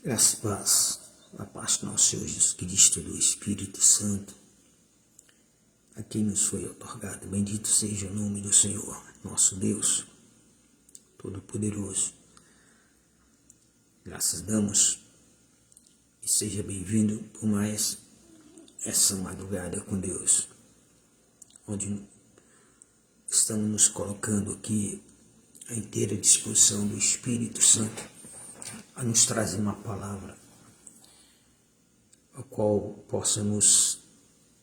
Graças e paz, a paz do nosso Senhor Jesus Cristo, do Espírito Santo, a quem nos foi otorgado. Bendito seja o nome do Senhor, nosso Deus, Todo-Poderoso. Graças damos e seja bem-vindo por mais essa madrugada com Deus, onde estamos nos colocando aqui à inteira disposição do Espírito Santo a nos trazer uma palavra a qual possa nos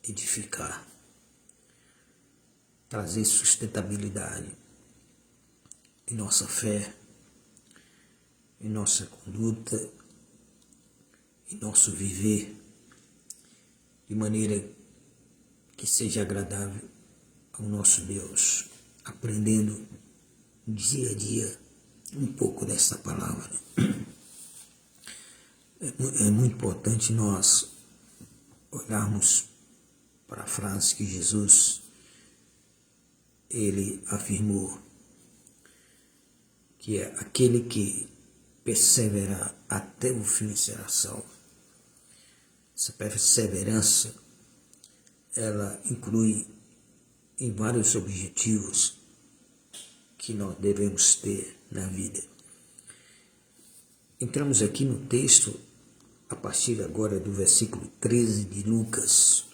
edificar, trazer sustentabilidade em nossa fé, em nossa conduta, em nosso viver, de maneira que seja agradável ao nosso Deus, aprendendo dia a dia um pouco dessa palavra. É muito importante nós olharmos para a frase que Jesus ele afirmou, que é aquele que perseverar até o fim será salvo. Essa perseverança, ela inclui em vários objetivos que nós devemos ter na vida. Entramos aqui no texto, a partir agora do versículo 13 de Lucas,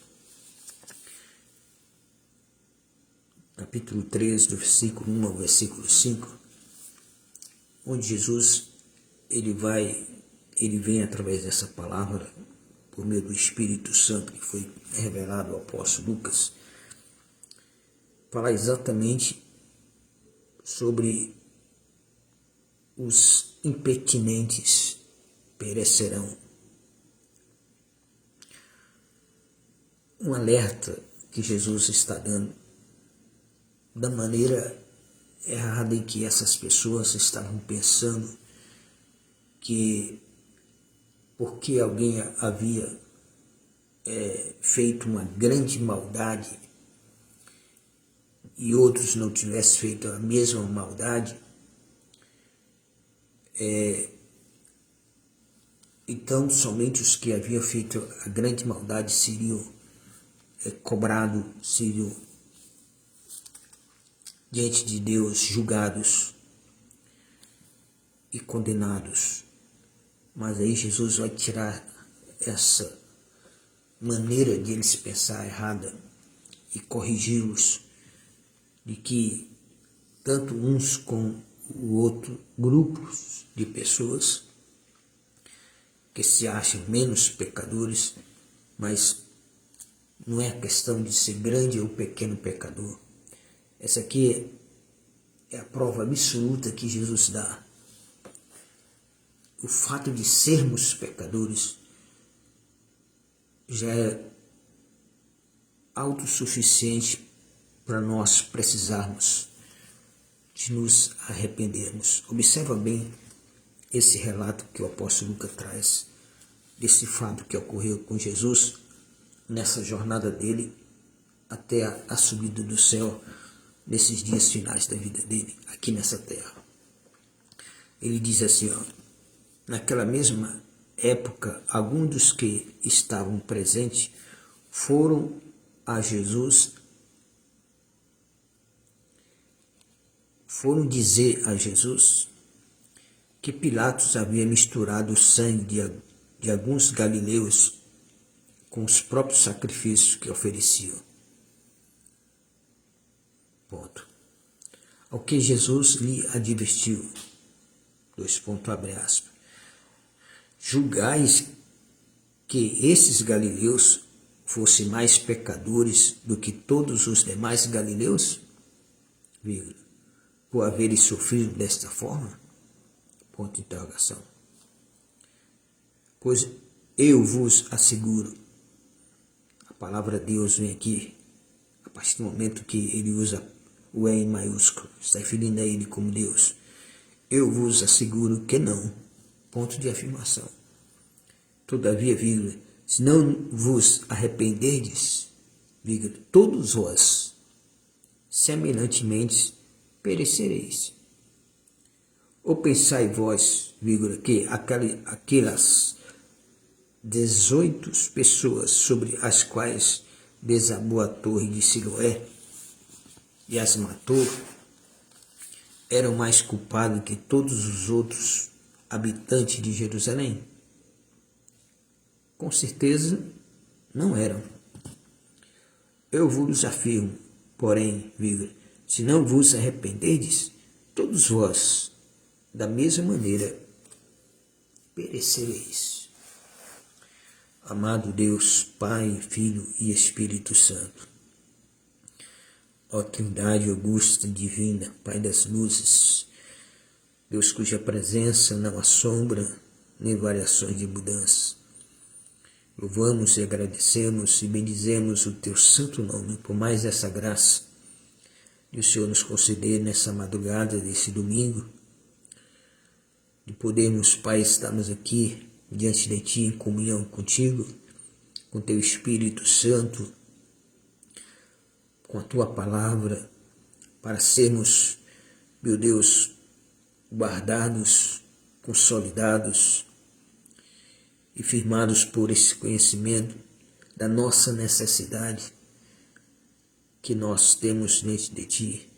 capítulo 13, do versículo 1 ao versículo 5, onde Jesus ele vem através dessa palavra, por meio do Espírito Santo que foi revelado ao apóstolo Lucas, falar exatamente sobre os impertinentes perecerão. Um alerta que Jesus está dando da maneira errada em que essas pessoas estavam pensando que porque alguém havia feito uma grande maldade e outros não tivessem feito a mesma maldade, então somente os que haviam feito a grande maldade seriam cobrados, seriam diante de Deus julgados e condenados. Mas aí Jesus vai tirar essa maneira de eles pensar errada e corrigi-los, de que tanto uns como o outro, grupos de pessoas que se acham menos pecadores, mas não é questão de ser grande ou pequeno pecador. Essa aqui é a prova absoluta que Jesus dá. O fato de sermos pecadores já é autossuficiente para nós precisarmos de nos arrependermos. Observa bem esse relato que o apóstolo Lucas traz, desse fato que ocorreu com Jesus nessa jornada dele até a subida do céu, nesses dias finais da vida dele, aqui nessa terra. Ele diz assim, naquela mesma época, alguns dos que estavam presentes foram a Jesus, foram dizer a Jesus que Pilatos havia misturado o sangue de alguns galileus com os próprios sacrifícios que ofereciam. Ponto. Ao que Jesus lhe advertiu, abre aspas, julgais que esses galileus fossem mais pecadores do que todos os demais galileus, por haverem sofrido desta forma? Ponto de interrogação. Pois eu vos asseguro, a palavra Deus vem aqui, a partir do momento que ele usa o E em maiúsculo, está referindo a ele como Deus. Eu vos asseguro que não. Ponto de afirmação. Todavia, se não vos arrependerdes, todos vós, semelhantemente, perecereis. Ou pensai vós, vírgula, que aquelas 18 pessoas sobre as quais desabou a torre de Siloé e as matou, eram mais culpados que todos os outros habitantes de Jerusalém? Com certeza não eram. Eu vos afirmo, porém, vírgula, se não vos arrependerdes, todos vós, da mesma maneira, perecereis. Amado Deus, Pai, Filho e Espírito Santo, ó Trindade augusta, divina, Pai das luzes, Deus cuja presença não assombra nem variações de mudança, louvamos e agradecemos e bendizemos o Teu santo nome por mais essa graça que o Senhor nos conceder nessa madrugada desse domingo, de podermos, Pai, estarmos aqui diante de Ti em comunhão contigo, com Teu Espírito Santo, com a Tua palavra, para sermos, meu Deus, guardados, consolidados e firmados por esse conhecimento da nossa necessidade que nós temos diante de Ti,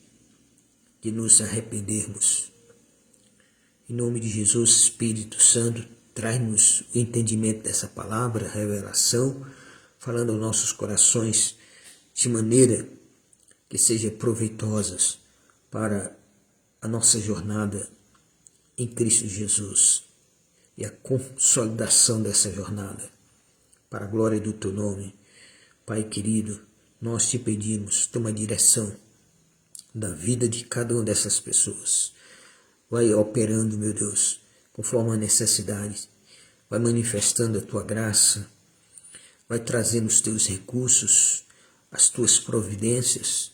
de nos arrependermos. Em nome de Jesus, Espírito Santo, traz-nos o entendimento dessa palavra, a revelação, falando aos nossos corações de maneira que seja proveitosas para a nossa jornada em Cristo Jesus e a consolidação dessa jornada, para a glória do Teu nome. Pai querido, nós Te pedimos, toma a direção da vida de cada uma dessas pessoas. Vai operando, meu Deus, conforme a necessidade, vai manifestando a Tua graça, vai trazendo os Teus recursos, as Tuas providências,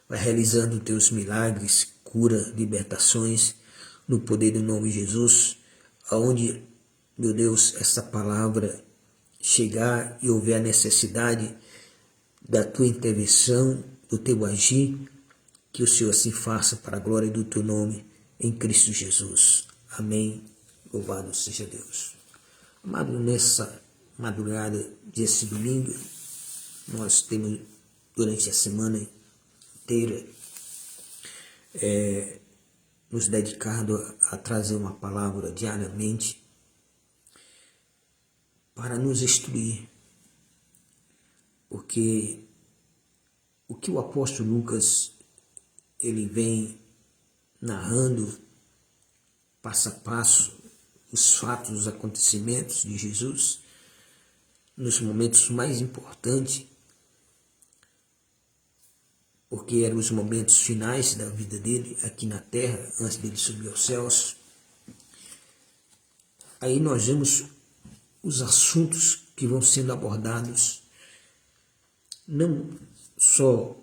vai realizando os Teus milagres, cura, libertações, no poder do nome de Jesus, aonde, meu Deus, essa palavra chegar e houver a necessidade da Tua intervenção, do Teu agir, que o Senhor assim faça para a glória do Teu nome, em Cristo Jesus. Amém. Louvado seja Deus. Amado, nessa madrugada desse domingo, nós temos durante a semana inteira nos dedicado a trazer uma palavra diariamente para nos instruir, porque o que o apóstolo Lucas ele vem narrando passo a passo os fatos, os acontecimentos de Jesus nos momentos mais importantes, porque eram os momentos finais da vida dele aqui na terra, antes dele subir aos céus. Aí nós vemos os assuntos que vão sendo abordados, não só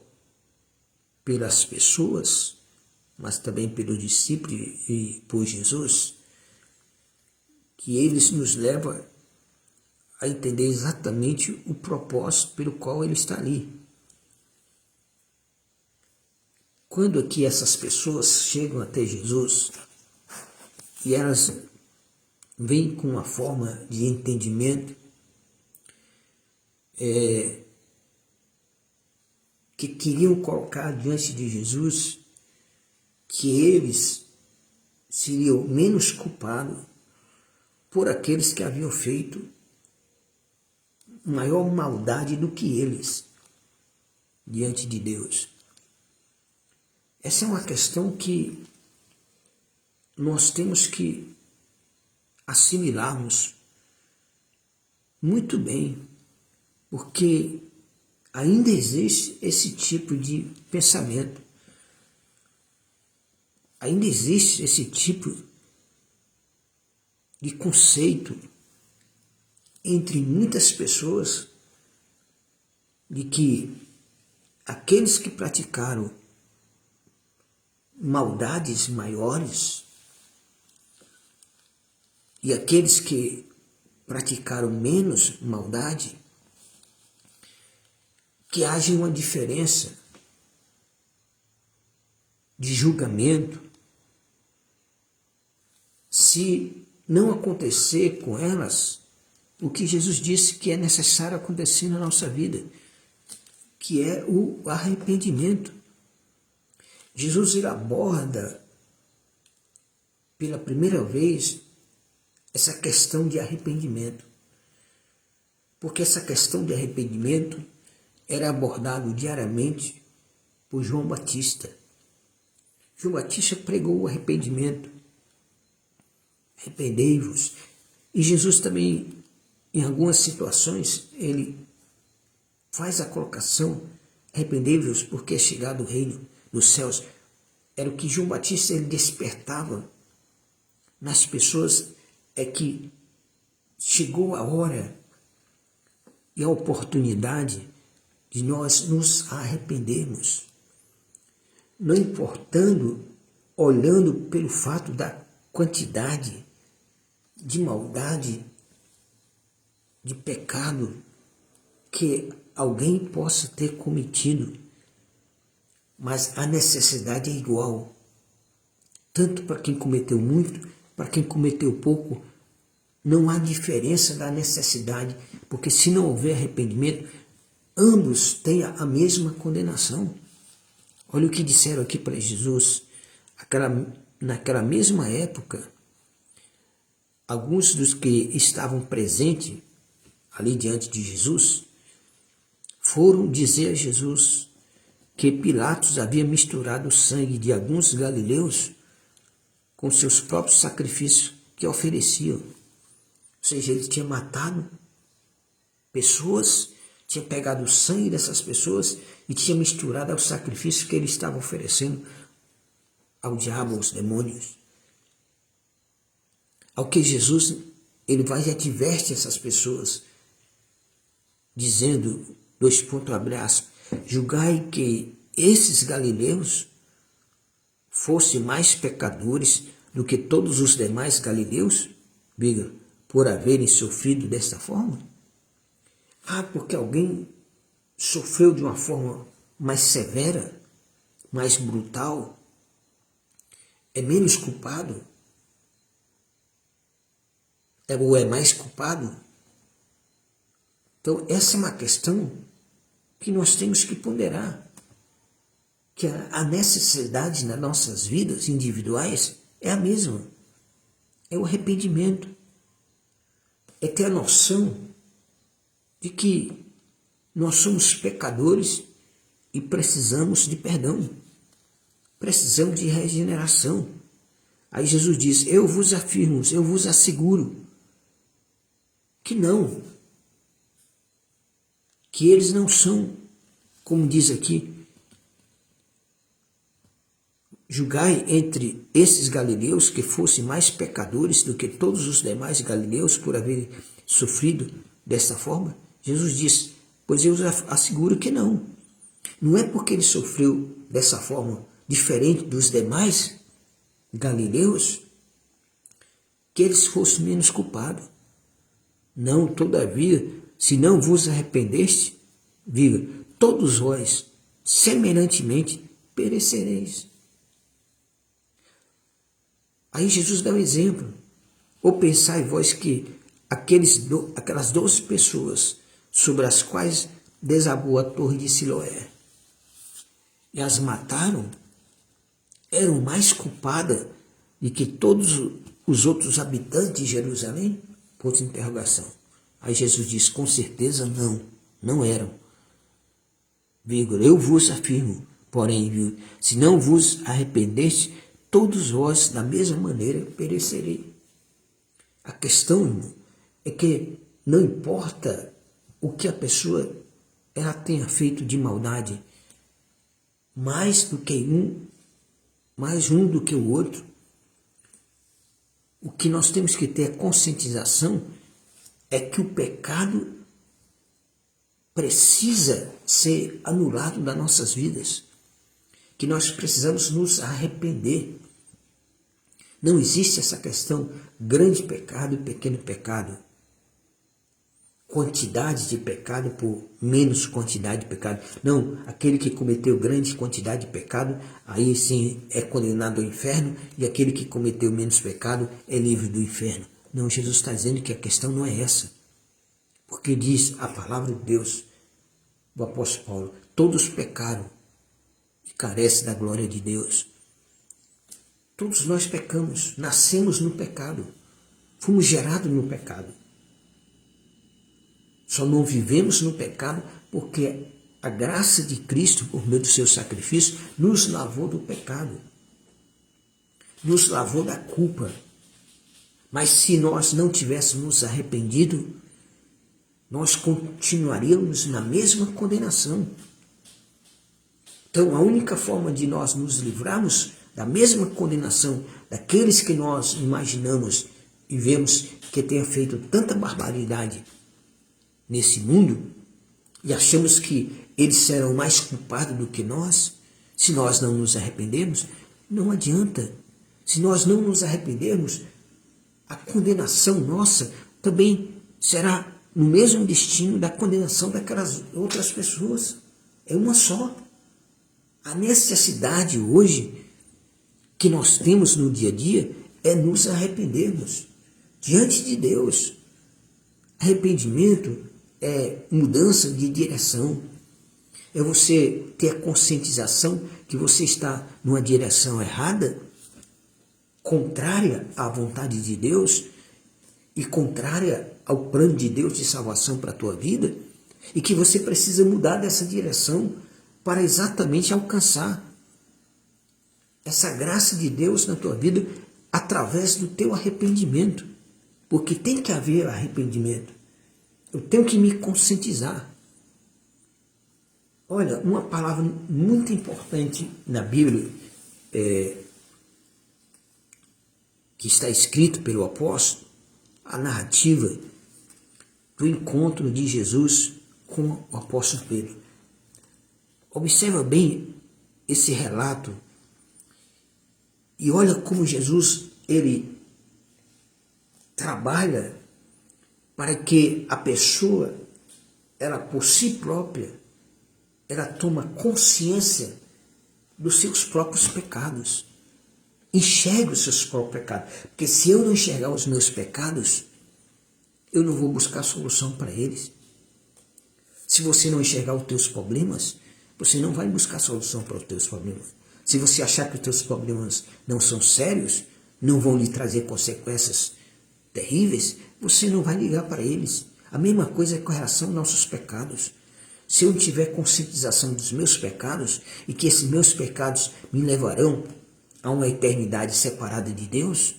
pelas pessoas, mas também pelos discípulos e por Jesus, que eles nos levam a entender exatamente o propósito pelo qual ele está ali. Quando aqui essas pessoas chegam até Jesus e elas vêm com uma forma de entendimento que queriam colocar diante de Jesus que eles seriam menos culpados por aqueles que haviam feito maior maldade do que eles diante de Deus. Essa é uma questão que nós temos que assimilarmos muito bem, porque ainda existe esse tipo de pensamento, ainda existe esse tipo de conceito entre muitas pessoas de que aqueles que praticaram maldades maiores e aqueles que praticaram menos maldade, que haja uma diferença de julgamento, se não acontecer com elas o que Jesus disse que é necessário acontecer na nossa vida, que é o arrependimento. Jesus ele aborda pela primeira vez essa questão de arrependimento, porque essa questão de arrependimento era abordado diariamente por João Batista. João Batista pregou o arrependimento. Arrependei-vos. E Jesus também, em algumas situações, ele faz a colocação, arrependei-vos porque é chegado o reino dos céus. Era o que João Batista ele despertava nas pessoas, é que chegou a hora e a oportunidade de nós nos arrependermos, não importando, olhando pelo fato da quantidade de maldade, de pecado que alguém possa ter cometido, mas a necessidade é igual, tanto para quem cometeu muito, para quem cometeu pouco. Não há diferença da necessidade, porque se não houver arrependimento, ambos têm a mesma condenação. Olha o que disseram aqui para Jesus. Naquela mesma época, alguns dos que estavam presentes ali diante de Jesus foram dizer a Jesus que Pilatos havia misturado o sangue de alguns galileus com seus próprios sacrifícios que ofereciam. Ou seja, ele tinha matado pessoas, tinha pegado o sangue dessas pessoas e tinha misturado ao sacrifício que ele estava oferecendo ao diabo, aos demônios. Ao que Jesus, ele vai e adverte essas pessoas, dizendo, julgai que esses galileus fossem mais pecadores do que todos os demais galileus, por haverem sofrido desta forma? Porque alguém sofreu de uma forma mais severa, mais brutal, é menos culpado? Ou é mais culpado? Então, essa é uma questão que nós temos que ponderar, que a necessidade nas nossas vidas individuais é a mesma, é o arrependimento, é ter a noção de que nós somos pecadores e precisamos de perdão, precisamos de regeneração. Aí Jesus diz, eu vos afirmo, eu vos asseguro, que não, que eles não são, como diz aqui, julgai entre esses galileus que fossem mais pecadores do que todos os demais galileus por haverem sofrido dessa forma. Jesus diz, pois eu asseguro que não. Não é porque ele sofreu dessa forma diferente dos demais galileus que eles fossem menos culpados. Não, todavia, se não vos arrependeste, todos vós semelhantemente perecereis. Aí Jesus dá um exemplo. Ou pensai vós que aquelas 12 pessoas sobre as quais desabou a torre de Siloé e as mataram, eram mais culpadas do que todos os outros habitantes de Jerusalém? Ponto de interrogação. Aí Jesus diz, com certeza não eram. Eu vos afirmo, porém, se não vos arrependeste, todos vós, da mesma maneira, perecereis. A questão, irmão, é que não importa o que a pessoa ela tenha feito de maldade, mais um do que o outro, o que nós temos que ter conscientização é que o pecado precisa ser anulado das nossas vidas, que nós precisamos nos arrepender. Não existe essa questão grande pecado e pequeno pecado. quantidade de pecado por menos quantidade de pecado. Não, aquele que cometeu grande quantidade de pecado, aí sim é condenado ao inferno, e aquele que cometeu menos pecado é livre do inferno. Não, Jesus está dizendo que a questão não é essa. Porque diz a palavra de Deus, do apóstolo Paulo, todos pecaram e carecem da glória de Deus. Todos nós pecamos, nascemos no pecado, fomos gerados no pecado. Só não vivemos no pecado porque a graça de Cristo, por meio do seu sacrifício, nos lavou do pecado, nos lavou da culpa. Mas se nós não tivéssemos nos arrependido, nós continuaríamos na mesma condenação. Então, a única forma de nós nos livrarmos da mesma condenação daqueles que nós imaginamos e vemos que tenha feito tanta barbaridade nesse mundo, e achamos que eles serão mais culpados do que nós, se nós não nos arrependermos, não adianta. Se nós não nos arrependermos, a condenação nossa também será no mesmo destino da condenação daquelas outras pessoas. É uma só. A necessidade hoje que nós temos no dia a dia é nos arrependermos diante de Deus. Arrependimento é mudança de direção. É você ter a conscientização que você está numa direção errada, contrária à vontade de Deus e contrária ao plano de Deus de salvação para a tua vida, e que você precisa mudar dessa direção para exatamente alcançar essa graça de Deus na tua vida através do teu arrependimento. Porque tem que haver arrependimento. Eu tenho que me conscientizar. Olha, uma palavra muito importante na Bíblia, que está escrito pelo apóstolo, a narrativa do encontro de Jesus com o apóstolo Pedro. Observa bem esse relato e olha como Jesus, ele trabalha para que a pessoa, ela por si própria, ela toma consciência dos seus próprios pecados. Enxergue os seus próprios pecados. Porque se eu não enxergar os meus pecados, eu não vou buscar solução para eles. Se você não enxergar os teus problemas, você não vai buscar solução para os teus problemas. Se você achar que os teus problemas não são sérios, não vão lhe trazer consequências terríveis, você não vai ligar para eles. A mesma coisa é com relação aos nossos pecados. Se eu não tiver conscientização dos meus pecados e que esses meus pecados me levarão a uma eternidade separada de Deus,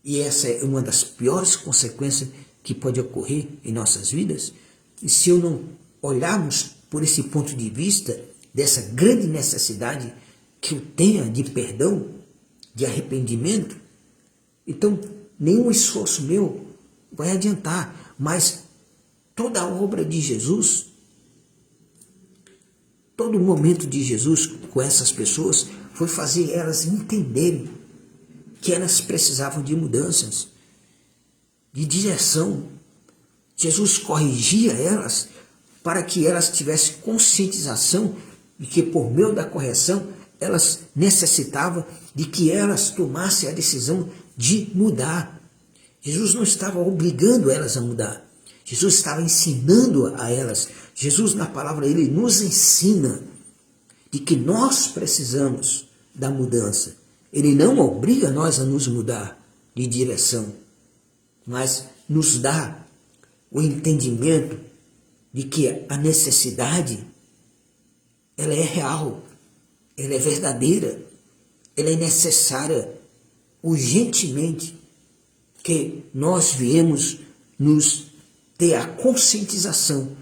e essa é uma das piores consequências que pode ocorrer em nossas vidas, e se eu não olharmos por esse ponto de vista dessa grande necessidade que eu tenha de perdão, de arrependimento, então nenhum esforço meu vai adiantar, mas toda a obra de Jesus, todo o momento de Jesus com essas pessoas foi fazer elas entenderem que elas precisavam de mudanças, de direção. Jesus corrigia elas para que elas tivessem conscientização de que por meio da correção elas necessitavam de que elas tomassem a decisão de mudar. Jesus não estava obrigando elas a mudar. Jesus estava ensinando a elas. Jesus, na palavra, ele nos ensina de que nós precisamos da mudança. Ele não obriga nós a nos mudar de direção, mas nos dá o entendimento de que a necessidade, ela é real, ela é verdadeira, ela é necessária urgentemente, que nós viemos nos ter a conscientização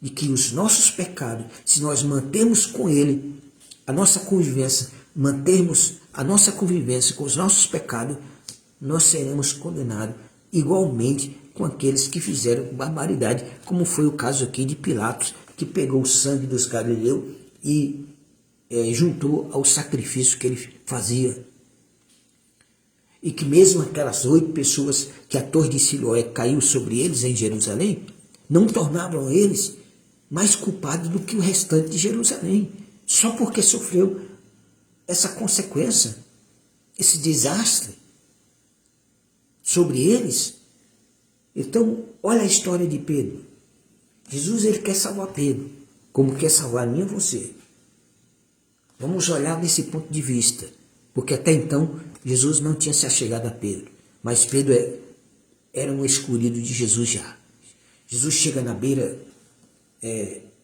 de que os nossos pecados, se nós mantermos com ele a nossa convivência, mantermos a nossa convivência com os nossos pecados, nós seremos condenados igualmente com aqueles que fizeram barbaridade, como foi o caso aqui de Pilatos, que pegou o sangue dos galileus e juntou ao sacrifício que ele fazia. e que mesmo aquelas 8 pessoas que a torre de Siloé caiu sobre eles em Jerusalém, não tornavam eles mais culpados do que o restante de Jerusalém, só porque sofreu essa consequência, esse desastre sobre eles. Então, olha a história de Pedro. Jesus, ele quer salvar Pedro, como quer salvar a mim e você. Vamos olhar desse ponto de vista, porque até então Jesus não tinha se achegado a Pedro, mas Pedro era um escolhido de Jesus já. Jesus chega na beira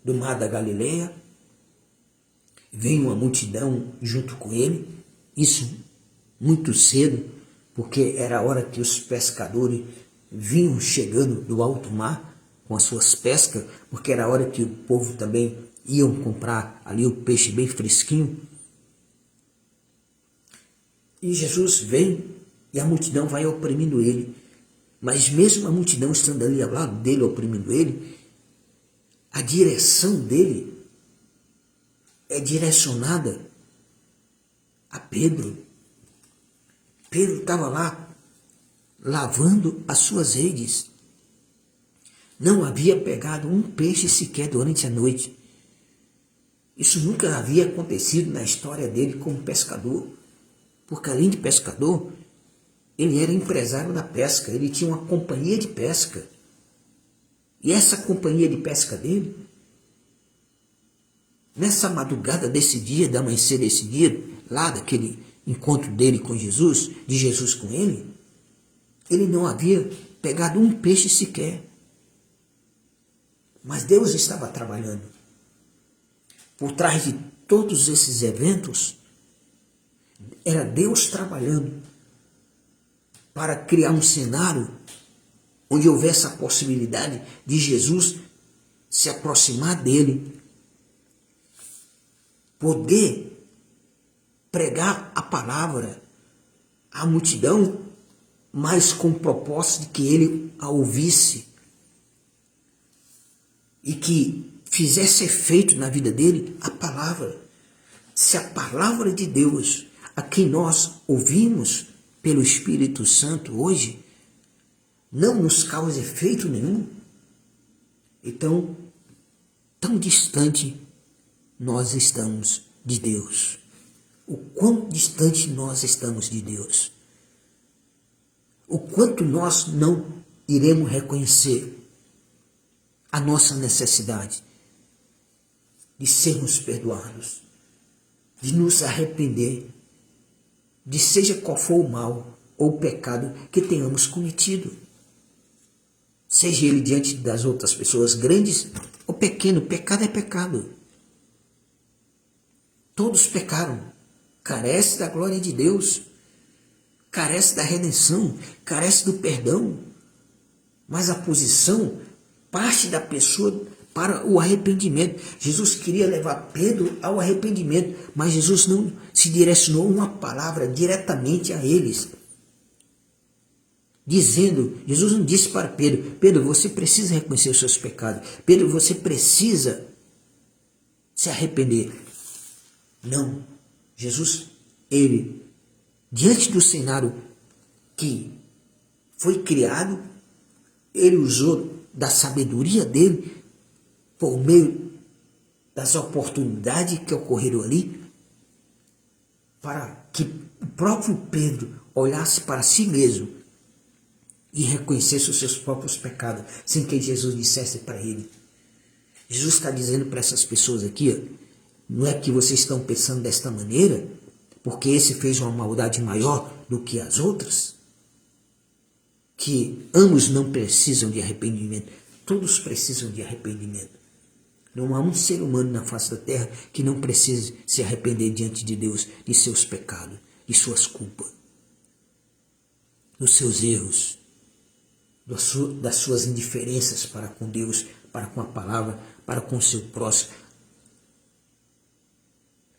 do mar da Galileia, vem uma multidão junto com ele, isso muito cedo, porque era a hora que os pescadores vinham chegando do alto mar com as suas pescas, porque era a hora que o povo também iam comprar ali o peixe bem fresquinho. E Jesus vem e a multidão vai oprimindo ele. Mas mesmo a multidão estando ali ao lado dele, oprimindo ele, a direção dele é direcionada a Pedro. Pedro estava lá lavando as suas redes. Não havia pegado um peixe sequer durante a noite. Isso nunca havia acontecido na história dele como pescador, porque além de pescador, ele era empresário da pesca, ele tinha uma companhia de pesca. E essa companhia de pesca dele, nessa madrugada desse dia, da amanhecer desse dia, lá daquele encontro dele com Jesus, de Jesus com ele não havia pegado um peixe sequer. Mas Deus estava trabalhando. Por trás de todos esses eventos, era Deus trabalhando para criar um cenário onde houvesse a possibilidade de Jesus se aproximar dele, poder pregar a palavra à multidão, mas com o propósito de que ele a ouvisse e que fizesse efeito na vida dele a palavra. Se a palavra de Deus, a quem nós ouvimos pelo Espírito Santo hoje, não nos causa efeito nenhum, então, tão distante nós estamos de Deus. O quão distante nós estamos de Deus. O quanto nós não iremos reconhecer a nossa necessidade de sermos perdoados, de nos arrepender, de seja qual for o mal ou o pecado que tenhamos cometido. Seja ele diante das outras pessoas, grandes ou pequeno, pecado é pecado. Todos pecaram, carece da glória de Deus, carece da redenção, carece do perdão. Mas a posição parte da pessoa para o arrependimento. Jesus queria levar Pedro ao arrependimento, mas Jesus não se direcionou uma palavra diretamente a eles. Dizendo, Jesus não disse para Pedro, Pedro, você precisa reconhecer os seus pecados. Pedro, você precisa se arrepender. Não. Jesus, ele, diante do cenário que foi criado, ele usou da sabedoria dele, por meio das oportunidades que ocorreram ali, para que o próprio Pedro olhasse para si mesmo e reconhecesse os seus próprios pecados, sem que Jesus dissesse para ele. Jesus está dizendo para essas pessoas aqui, ó, não é que vocês estão pensando desta maneira, porque esse fez uma maldade maior do que as outras, que ambos não precisam de arrependimento, todos precisam de arrependimento. Não há um ser humano na face da terra que não precise se arrepender diante de Deus de seus pecados, de suas culpas, dos seus erros, das suas indiferenças para com Deus, para com a palavra, para com o seu próximo.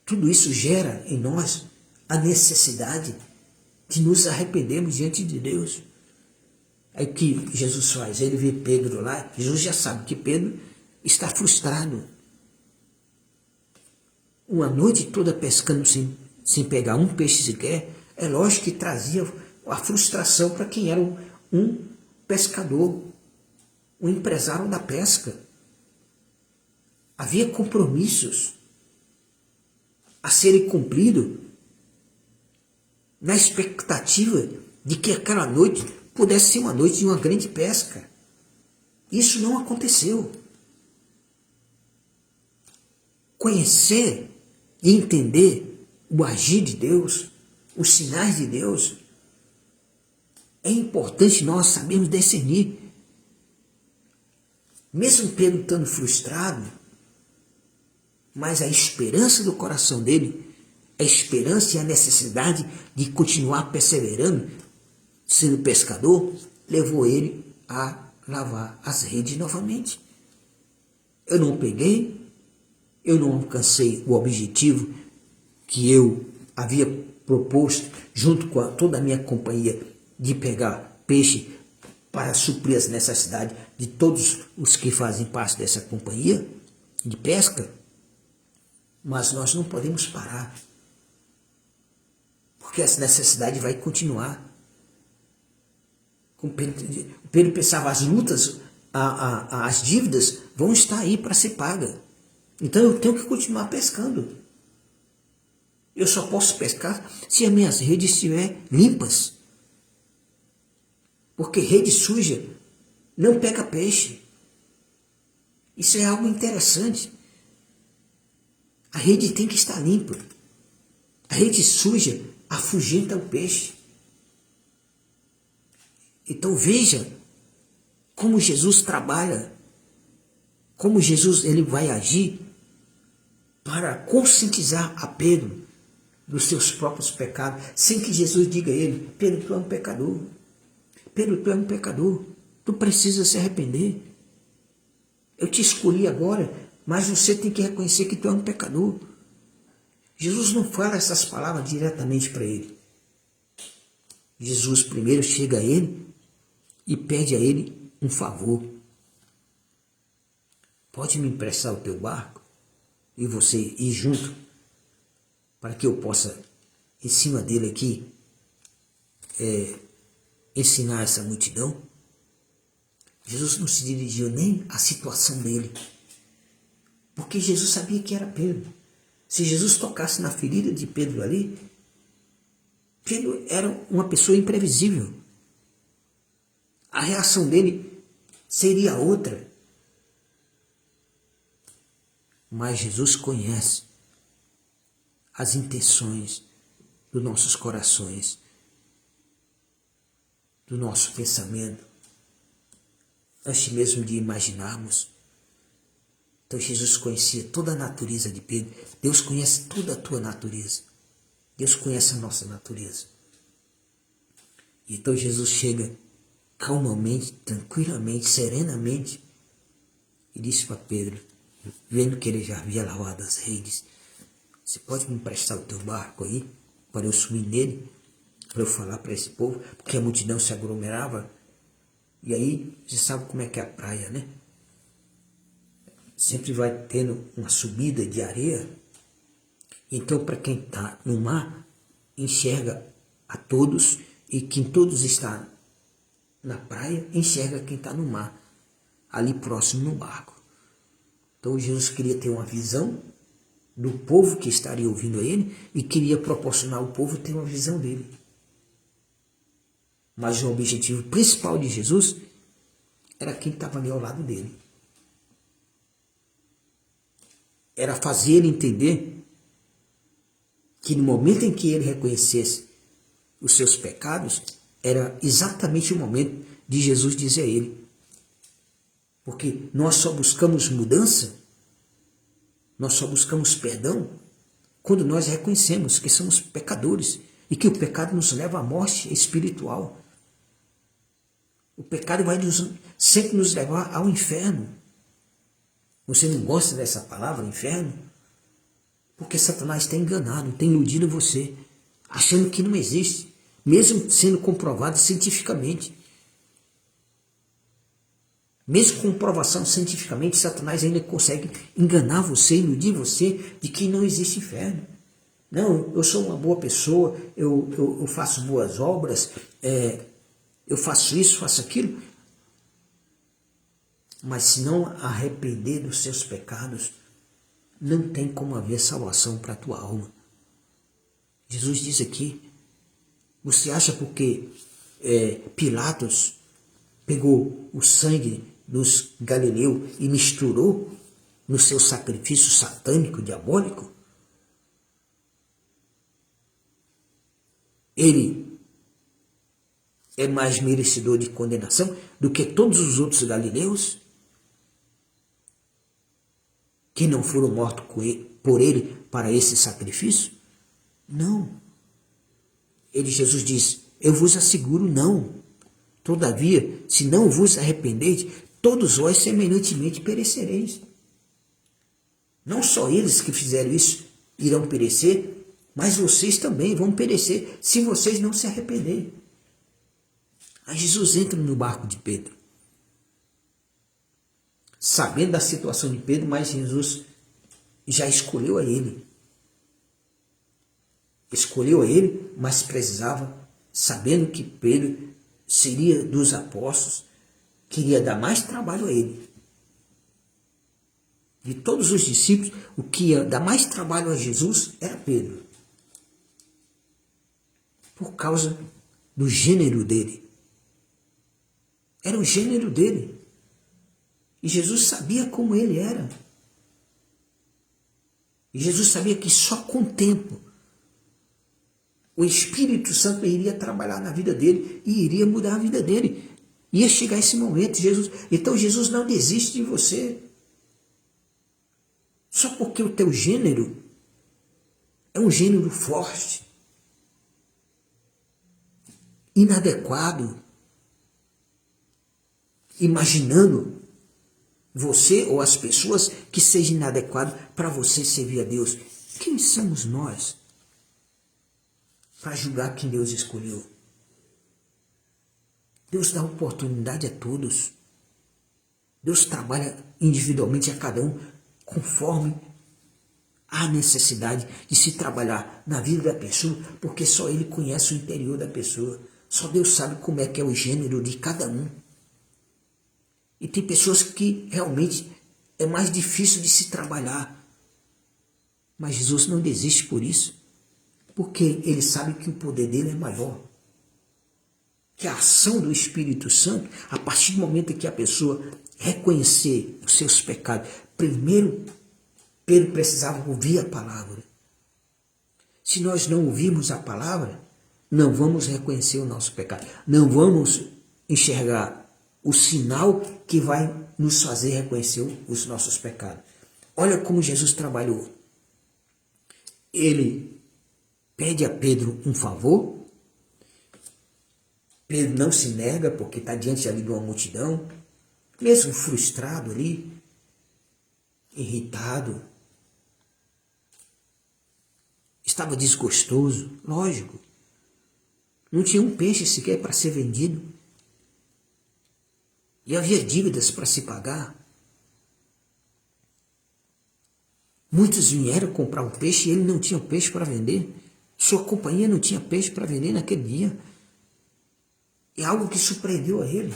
Tudo isso gera em nós a necessidade de nos arrependermos diante de Deus. Aí o que Jesus faz? Ele vê Pedro lá, Jesus já sabe que Pedro está frustrado. Uma noite toda pescando sem pegar um peixe sequer, é lógico que trazia a frustração para quem era um pescador, um empresário da pesca. Havia compromissos a serem cumpridos na expectativa de que aquela noite pudesse ser uma noite de uma grande pesca. Isso não aconteceu. Conhecer e entender o agir de Deus, os sinais de Deus, é importante nós sabermos discernir. Mesmo Pedro estando frustrado, mas a esperança do coração dele, a esperança e a necessidade de continuar perseverando, sendo pescador, levou ele a lavar as redes novamente. Eu não peguei, eu não alcancei o objetivo que eu havia proposto, junto com toda a minha companhia, de pegar peixe para suprir as necessidades de todos os que fazem parte dessa companhia de pesca. Mas nós não podemos parar, porque essa necessidade vai continuar. Pedro pensava, as lutas, as dívidas vão estar aí para ser pagas. Então eu tenho que continuar pescando. Eu só posso pescar se as minhas redes estiverem limpas. Porque rede suja não pega peixe. Isso é algo interessante. A rede tem que estar limpa. A rede suja afugenta o peixe. Então veja como Jesus trabalha, como Jesus ele vai agir para conscientizar a Pedro dos seus próprios pecados, sem que Jesus diga a ele: Pedro, tu é um pecador. Pedro, tu é um pecador. Tu precisa se arrepender. Eu te escolhi agora, mas você tem que reconhecer que tu é um pecador. Jesus não fala essas palavras diretamente para ele. Jesus primeiro chega a ele e pede a ele um favor. Pode me emprestar o teu barco e você ir junto, para que eu possa, em cima dele aqui, ensinar essa multidão? Jesus não se dirigiu nem à situação dele, porque Jesus sabia que era Pedro. Se Jesus tocasse na ferida de Pedro ali, Pedro era uma pessoa imprevisível. A reação dele seria outra. Mas Jesus conhece as intenções dos nossos corações, do nosso pensamento, antes mesmo de imaginarmos. Então Jesus conhecia toda a natureza de Pedro. Deus conhece toda a tua natureza. Deus conhece a nossa natureza. Então Jesus chega calmamente, tranquilamente, serenamente e disse para Pedro, vendo que ele já havia lavado as redes: você pode me emprestar o teu barco aí, para eu subir nele, para eu falar para esse povo, porque a multidão se aglomerava. E aí, você sabe como é que é a praia, né? Sempre vai tendo uma subida de areia. Então, para quem está no mar, enxerga a todos, e quem todos está na praia, enxerga quem está no mar, ali próximo no barco. Então, Jesus queria ter uma visão do povo que estaria ouvindo a ele e queria proporcionar ao povo ter uma visão dele. Mas o objetivo principal de Jesus era quem estava ali ao lado dele. Era fazer ele entender que no momento em que ele reconhecesse os seus pecados, era exatamente o momento de Jesus dizer a ele. Porque nós só buscamos mudança, nós só buscamos perdão quando nós reconhecemos que somos pecadores e que o pecado nos leva à morte espiritual. O pecado vai sempre nos levar ao inferno. Você não gosta dessa palavra, inferno? Porque Satanás tem enganado, tem iludido você, achando que não existe, mesmo sendo comprovado cientificamente. Mesmo com comprovação cientificamente, Satanás ainda consegue enganar você, iludir você de que não existe inferno. Não, eu sou uma boa pessoa, eu faço boas obras, eu faço isso, faço aquilo. Mas se não arrepender dos seus pecados, não tem como haver salvação para a tua alma. Jesus diz aqui, você acha porque Pilatos pegou o sangue dos galileus e misturou no seu sacrifício satânico, diabólico? Ele é mais merecedor de condenação do que todos os outros galileus que não foram mortos por ele para esse sacrifício? Não. Jesus diz, eu vos asseguro não. Todavia, se não vos arrependeis, todos vós semelhantemente perecereis. Não só eles que fizeram isso irão perecer, mas vocês também vão perecer se vocês não se arrependerem. Aí Jesus entra no barco de Pedro, sabendo da situação de Pedro, mas Jesus já escolheu a ele. Escolheu a ele, mas precisava, sabendo que Pedro seria dos apóstolos, queria dar mais trabalho a ele. De todos os discípulos, o que ia dar mais trabalho a Jesus era Pedro. Por causa do gênero dele. Era o gênero dele. E Jesus sabia como ele era. E Jesus sabia que só com o tempo o Espírito Santo iria trabalhar na vida dele e iria mudar a vida dele. Ia chegar esse momento. Então Jesus não desiste de você. Só porque o teu gênero é um gênero forte, inadequado, imaginando você ou as pessoas que seja inadequado para você servir a Deus. Quem somos nós para julgar quem Deus escolheu? Deus dá oportunidade a todos. Deus trabalha individualmente a cada um conforme a necessidade de se trabalhar na vida da pessoa, porque só Ele conhece o interior da pessoa. Só Deus sabe como é que é o gênero de cada um. E tem pessoas que realmente é mais difícil de se trabalhar. Mas Jesus não desiste por isso, porque Ele sabe que o poder dele é maior. Que a ação do Espírito Santo, a partir do momento em que a pessoa reconhecer os seus pecados, primeiro Pedro precisava ouvir a palavra. Se nós não ouvirmos a palavra, não vamos reconhecer o nosso pecado. Não vamos enxergar o sinal que vai nos fazer reconhecer os nossos pecados. Olha como Jesus trabalhou. Ele pede a Pedro um favor. Pedro não se nega porque está diante ali de uma multidão, mesmo frustrado ali, irritado, estava desgostoso, lógico. Não tinha um peixe sequer para ser vendido. E havia dívidas para se pagar. Muitos vieram comprar o peixe e ele não tinha peixe para vender. Sua companhia não tinha peixe para vender naquele dia. É algo que surpreendeu a ele.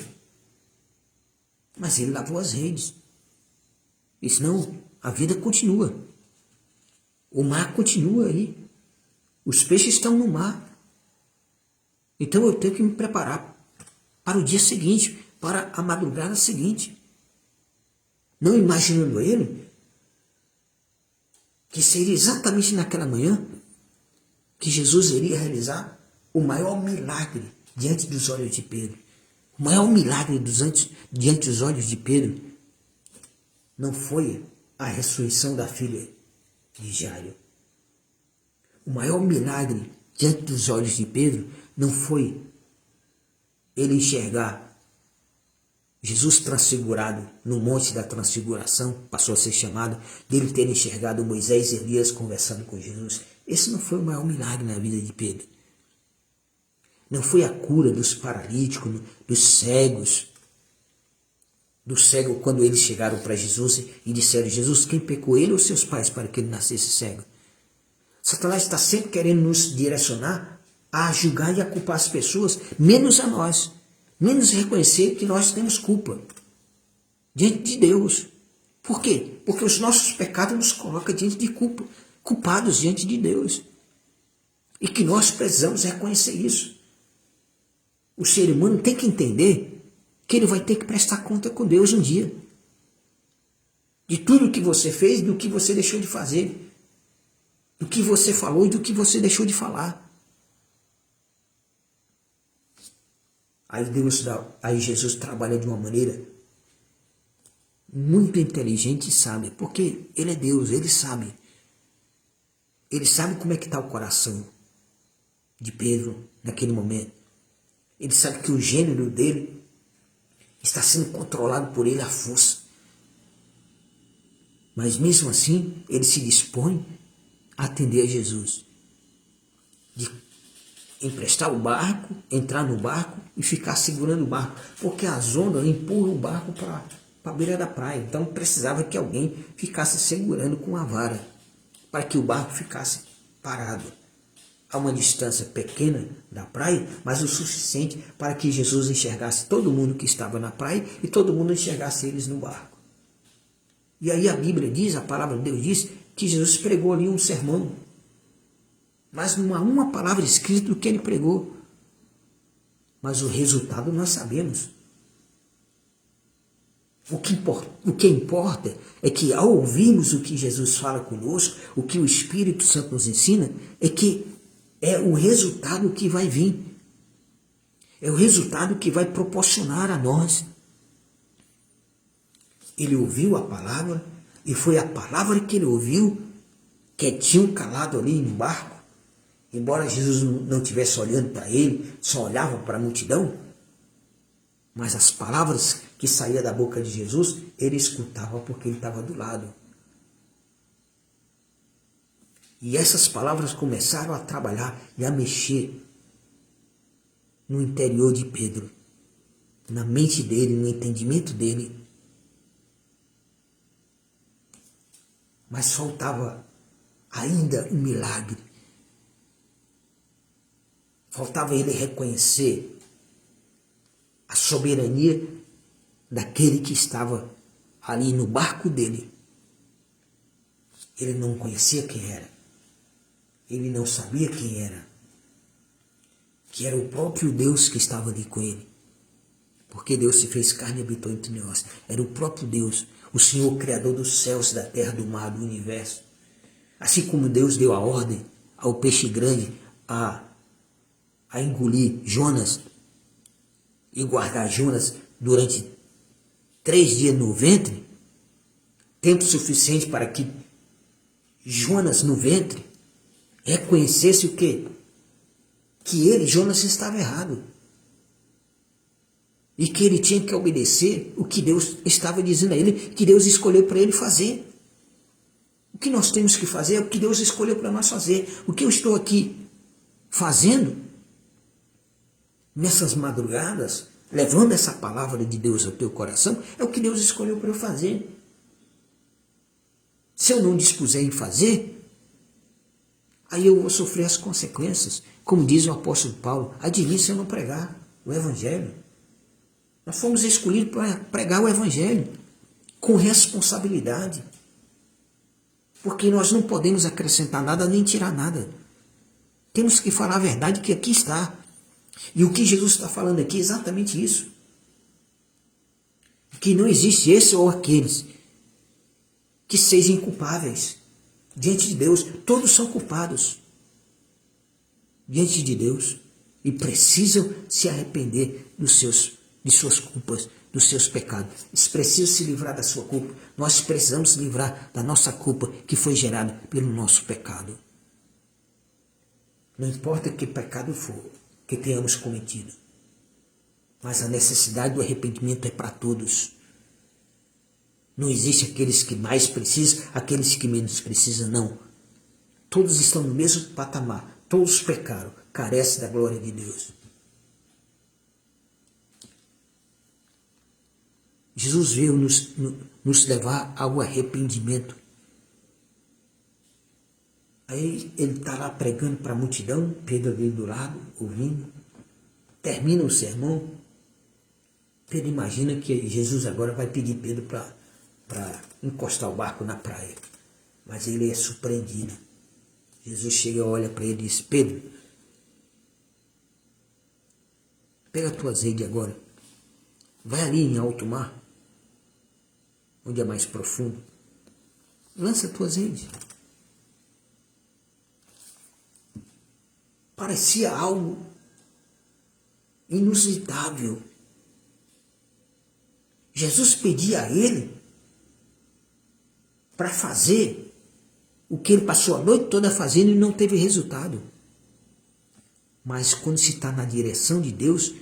Mas ele lavou as redes. E senão a vida continua. O mar continua aí. Os peixes estão no mar. Então eu tenho que me preparar para o dia seguinte, para a madrugada seguinte. Não imaginando ele que seria exatamente naquela manhã que Jesus iria realizar o maior milagre diante dos olhos de Pedro. O maior milagre diante dos olhos de Pedro não foi a ressurreição da filha de Jairo. O maior milagre diante dos olhos de Pedro não foi ele enxergar Jesus transfigurado no Monte da Transfiguração, passou a ser chamado, dele ter enxergado Moisés e Elias conversando com Jesus. Esse não foi o maior milagre na vida de Pedro. Não foi a cura dos paralíticos, dos cegos. Do cego quando eles chegaram para Jesus e disseram, Jesus, quem pecou, ele ou seus pais para que ele nascesse cego? Satanás está sempre querendo nos direcionar a julgar e a culpar as pessoas, menos a nós. Menos reconhecer que nós temos culpa diante de Deus. Por quê? Porque os nossos pecados nos colocam diante de culpa, culpados diante de Deus. E que nós precisamos reconhecer isso. O ser humano tem que entender que ele vai ter que prestar conta com Deus um dia. De tudo que você fez, do que você deixou de fazer. Do que você falou e do que você deixou de falar. Aí Jesus trabalha de uma maneira muito inteligente e sábia, porque Ele é Deus, Ele sabe. Ele sabe como é que está o coração de Pedro naquele momento. Ele sabe que o gênero dele está sendo controlado por ele à força. Mas mesmo assim, ele se dispõe a atender a Jesus. De emprestar o barco, entrar no barco e ficar segurando o barco. Porque as ondas empurram o barco para a beira da praia. Então precisava que alguém ficasse segurando com a vara, para que o barco ficasse parado a uma distância pequena da praia, mas o suficiente para que Jesus enxergasse todo mundo que estava na praia e todo mundo enxergasse eles no barco. E aí a Bíblia diz, a palavra de Deus diz, que Jesus pregou ali um sermão, mas não há uma palavra escrita do que ele pregou. Mas o resultado nós sabemos. O que importa é que ao ouvirmos o que Jesus fala conosco, o que o Espírito Santo nos ensina, é que é o resultado que vai vir. É o resultado que vai proporcionar a nós. Ele ouviu a palavra, e foi a palavra que ele ouviu, quietinho, calado ali no barco. Embora Jesus não estivesse olhando para ele, só olhava para a multidão, mas as palavras que saíam da boca de Jesus, ele escutava porque ele estava do lado. E essas palavras começaram a trabalhar e a mexer no interior de Pedro, na mente dele, no entendimento dele. Mas faltava ainda um milagre. Faltava ele reconhecer a soberania daquele que estava ali no barco dele. Ele não conhecia quem era. Ele não sabia quem era. Que era o próprio Deus que estava ali com ele. Porque Deus se fez carne e habitou entre nós. Era o próprio Deus, o Senhor Criador dos céus, da terra, do mar, do universo. Assim como Deus deu a ordem ao peixe grande a engolir Jonas e guardar Jonas durante 3 dias no ventre, tempo suficiente para que Jonas no ventre reconhecesse o quê? Que ele, Jonas, estava errado. E que ele tinha que obedecer o que Deus estava dizendo a ele, que Deus escolheu para ele fazer. O que nós temos que fazer é o que Deus escolheu para nós fazer. O que eu estou aqui fazendo, nessas madrugadas, levando essa palavra de Deus ao teu coração, é o que Deus escolheu para eu fazer. Se eu não dispuser em fazer, aí eu vou sofrer as consequências. Como diz o apóstolo Paulo, ai de mim se eu não pregar o Evangelho. Nós fomos escolhidos para pregar o Evangelho com responsabilidade. Porque nós não podemos acrescentar nada nem tirar nada. Temos que falar a verdade que aqui está. E o que Jesus está falando aqui é exatamente isso. Que não existe esse ou aqueles que sejam inculpáveis diante de Deus. Todos são culpados diante de Deus e precisam se arrepender de suas culpas, dos seus pecados. Eles precisam se livrar da sua culpa. Nós precisamos se livrar da nossa culpa que foi gerada pelo nosso pecado. Não importa que pecado for que tenhamos cometido, mas a necessidade do arrependimento é para todos. Não existe aqueles que mais precisam, aqueles que menos precisam, não. Todos estão no mesmo patamar, todos pecaram, carecem da glória de Deus. Jesus veio nos levar ao arrependimento. Aí ele está lá pregando para a multidão, Pedro ali do lado, ouvindo. Termina o sermão. Pedro imagina que Jesus agora vai pedir Pedro para encostar o barco na praia. Mas ele é surpreendido. Jesus chega, olha para ele e diz: Pedro, pega a tua azeite agora. Vai ali em alto mar, onde é mais profundo. Lança a tua azeite. Parecia algo inusitável. Jesus pedia a ele para fazer o que ele passou a noite toda fazendo e não teve resultado. Mas quando se está na direção de Deus,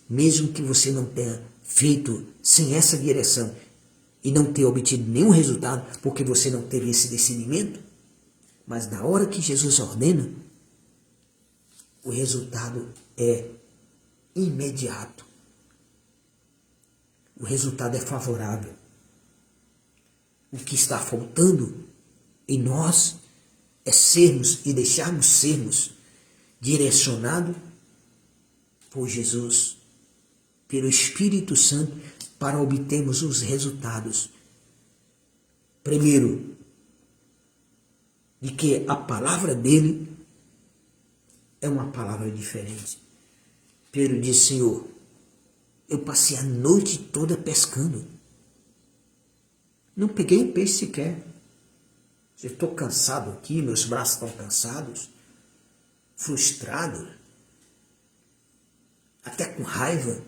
mesmo que você não tenha feito sem essa direção e não ter obtido nenhum resultado, porque você não teve esse discernimento, mas na hora que Jesus ordena, o resultado é imediato. O resultado é favorável. O que está faltando em nós é sermos e deixarmos sermos direcionados por Jesus, pelo Espírito Santo, para obtermos os resultados. Primeiro, de que a palavra dele é uma palavra diferente. Pedro disse: Senhor, eu passei a noite toda pescando. Não peguei um peixe sequer. Eu estou cansado aqui, meus braços estão cansados, frustrado, até com raiva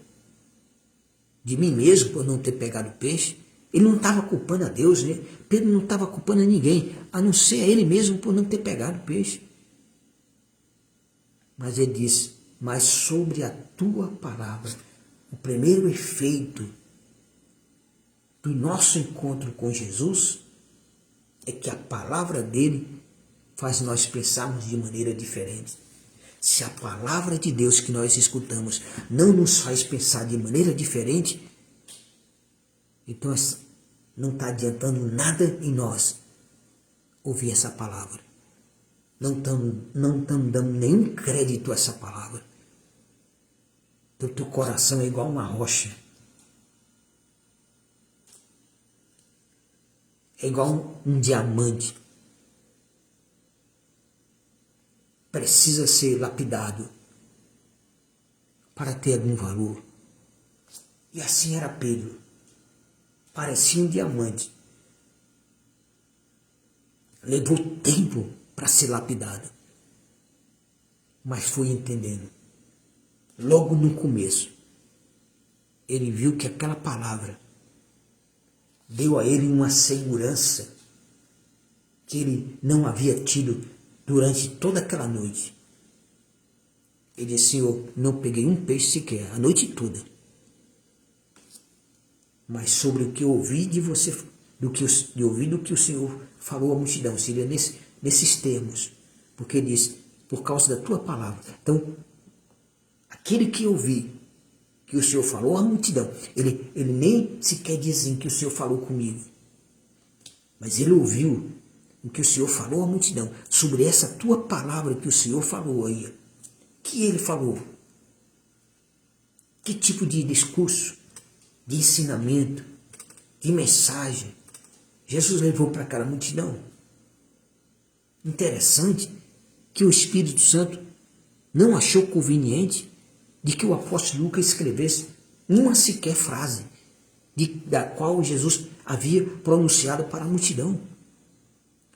de mim mesmo por não ter pegado peixe. Ele não estava culpando a Deus, né? Pedro não estava culpando a ninguém, a não ser a ele mesmo por não ter pegado peixe. Mas ele diz: mas sobre a tua palavra, o primeiro efeito do nosso encontro com Jesus é que a palavra dele faz nós pensarmos de maneira diferente. Se a palavra de Deus que nós escutamos não nos faz pensar de maneira diferente, então não está adiantando nada em nós ouvir essa palavra. Não estamos dando nenhum crédito a essa palavra. O teu coração é igual uma rocha. É igual um diamante. Precisa ser lapidado para ter algum valor. E assim era Pedro. Parecia um diamante. Levou tempo para ser lapidado. Mas foi entendendo. Logo no começo, ele viu que aquela palavra deu a ele uma segurança que ele não havia tido durante toda aquela noite. Ele disse: Senhor, não peguei um peixe sequer, a noite toda. Mas sobre o que eu ouvi de você, do que o Senhor falou à multidão, seria nesses termos. Porque ele disse: por causa da tua palavra. Então, aquele que ouvi que o Senhor falou à multidão, ele nem sequer dizem que o Senhor falou comigo. Mas ele ouviu o que o Senhor falou à multidão, sobre essa tua palavra que o Senhor falou aí. Que ele falou? Que tipo de discurso, de ensinamento, de mensagem Jesus levou para aquela multidão? Interessante que o Espírito Santo não achou conveniente de que o apóstolo Lucas escrevesse uma sequer frase da qual Jesus havia pronunciado para a multidão.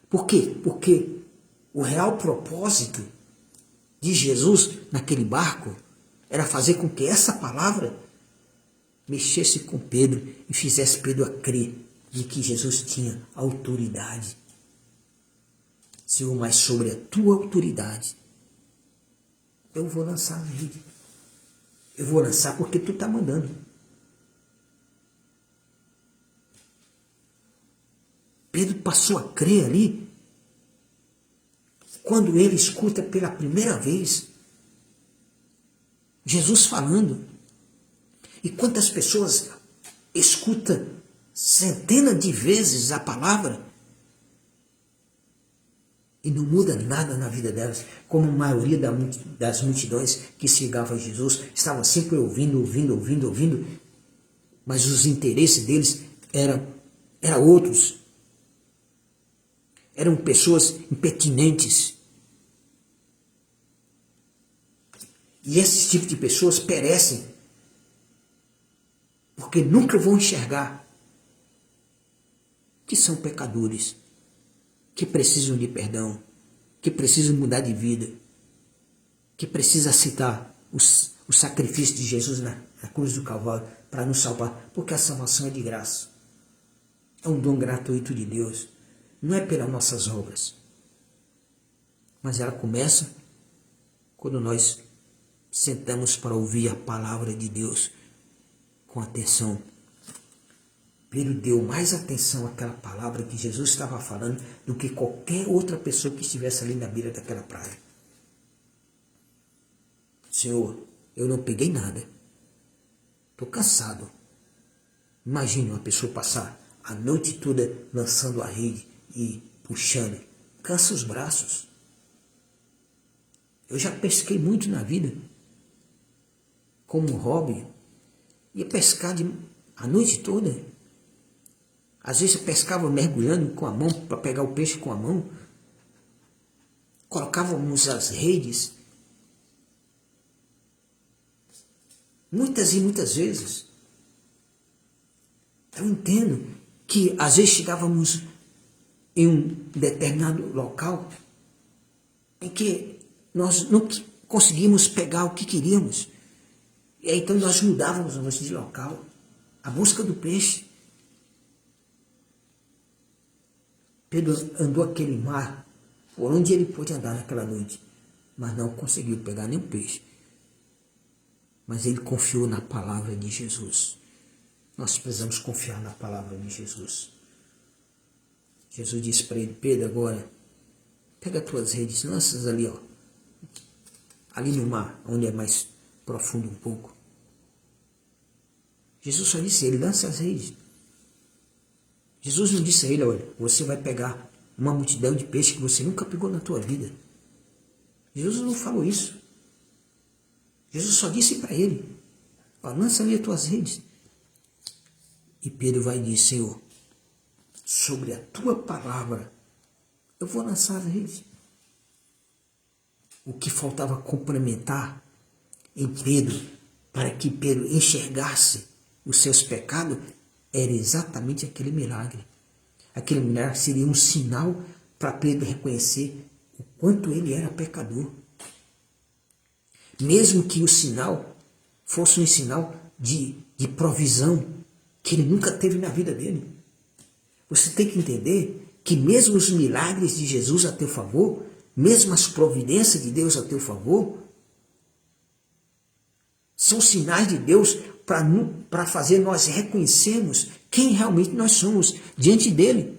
Por quê? Porque o real propósito de Jesus naquele barco era fazer com que essa palavra mexesse com Pedro e fizesse Pedro a crer de que Jesus tinha autoridade. Senhor, mas sobre a tua autoridade eu vou lançar a rede. Eu vou lançar porque tu está mandando. Pedro passou a crer ali quando ele escuta pela primeira vez Jesus falando. E quantas pessoas escutam centenas de vezes a palavra e não muda nada na vida delas, como a maioria das multidões que chegavam a Jesus, estavam sempre ouvindo, mas os interesses deles eram outros. Eram pessoas impertinentes. E esse tipo de pessoas perecem, porque nunca vão enxergar que são pecadores, que precisam de perdão, que precisam mudar de vida, que precisam aceitar o sacrifício de Jesus na cruz do Calvário para nos salvar, porque a salvação é de graça. É um dom gratuito de Deus, não é pelas nossas obras, mas ela começa quando nós sentamos para ouvir a palavra de Deus com atenção. Pedro deu mais atenção àquela palavra que Jesus estava falando do que qualquer outra pessoa que estivesse ali na beira daquela praia. Senhor, eu não peguei nada. Estou cansado. Imagine uma pessoa passar a noite toda lançando a rede e puxando. Cansa os braços. Eu já pesquei muito na vida. Como hobby. Ia pescar a noite toda. Às vezes eu pescava mergulhando com a mão, para pegar o peixe com a mão. Colocávamos as redes. Muitas e muitas vezes. Eu entendo que às vezes chegávamos em um determinado local em que nós não conseguimos pegar o que queríamos. E aí então nós mudávamos de local. A busca do peixe. Pedro andou aquele mar por onde ele pôde andar naquela noite, mas não conseguiu pegar nenhum peixe. Mas ele confiou na palavra de Jesus. Nós precisamos confiar na palavra de Jesus. Jesus disse para ele: Pedro, agora, pega as tuas redes, lança-as ali, ó, ali no mar, onde é mais profundo um pouco. Jesus só disse a ele: lança as redes. Jesus não disse a ele: olha, você vai pegar uma multidão de peixes que você nunca pegou na tua vida. Jesus não falou isso. Jesus só disse para ele: ó, lança ali as tuas redes. E Pedro vai dizer: Senhor, sobre a tua palavra, eu vou lançar as redes. O que faltava complementar em Pedro, para que Pedro enxergasse os seus pecados, era exatamente aquele milagre. Aquele milagre seria um sinal para Pedro reconhecer o quanto ele era pecador. Mesmo que o sinal fosse um sinal de provisão que ele nunca teve na vida dele. Você tem que entender que mesmo os milagres de Jesus a teu favor, mesmo as providências de Deus a teu favor, são sinais de Deus para fazer nós reconhecermos quem realmente nós somos diante dele.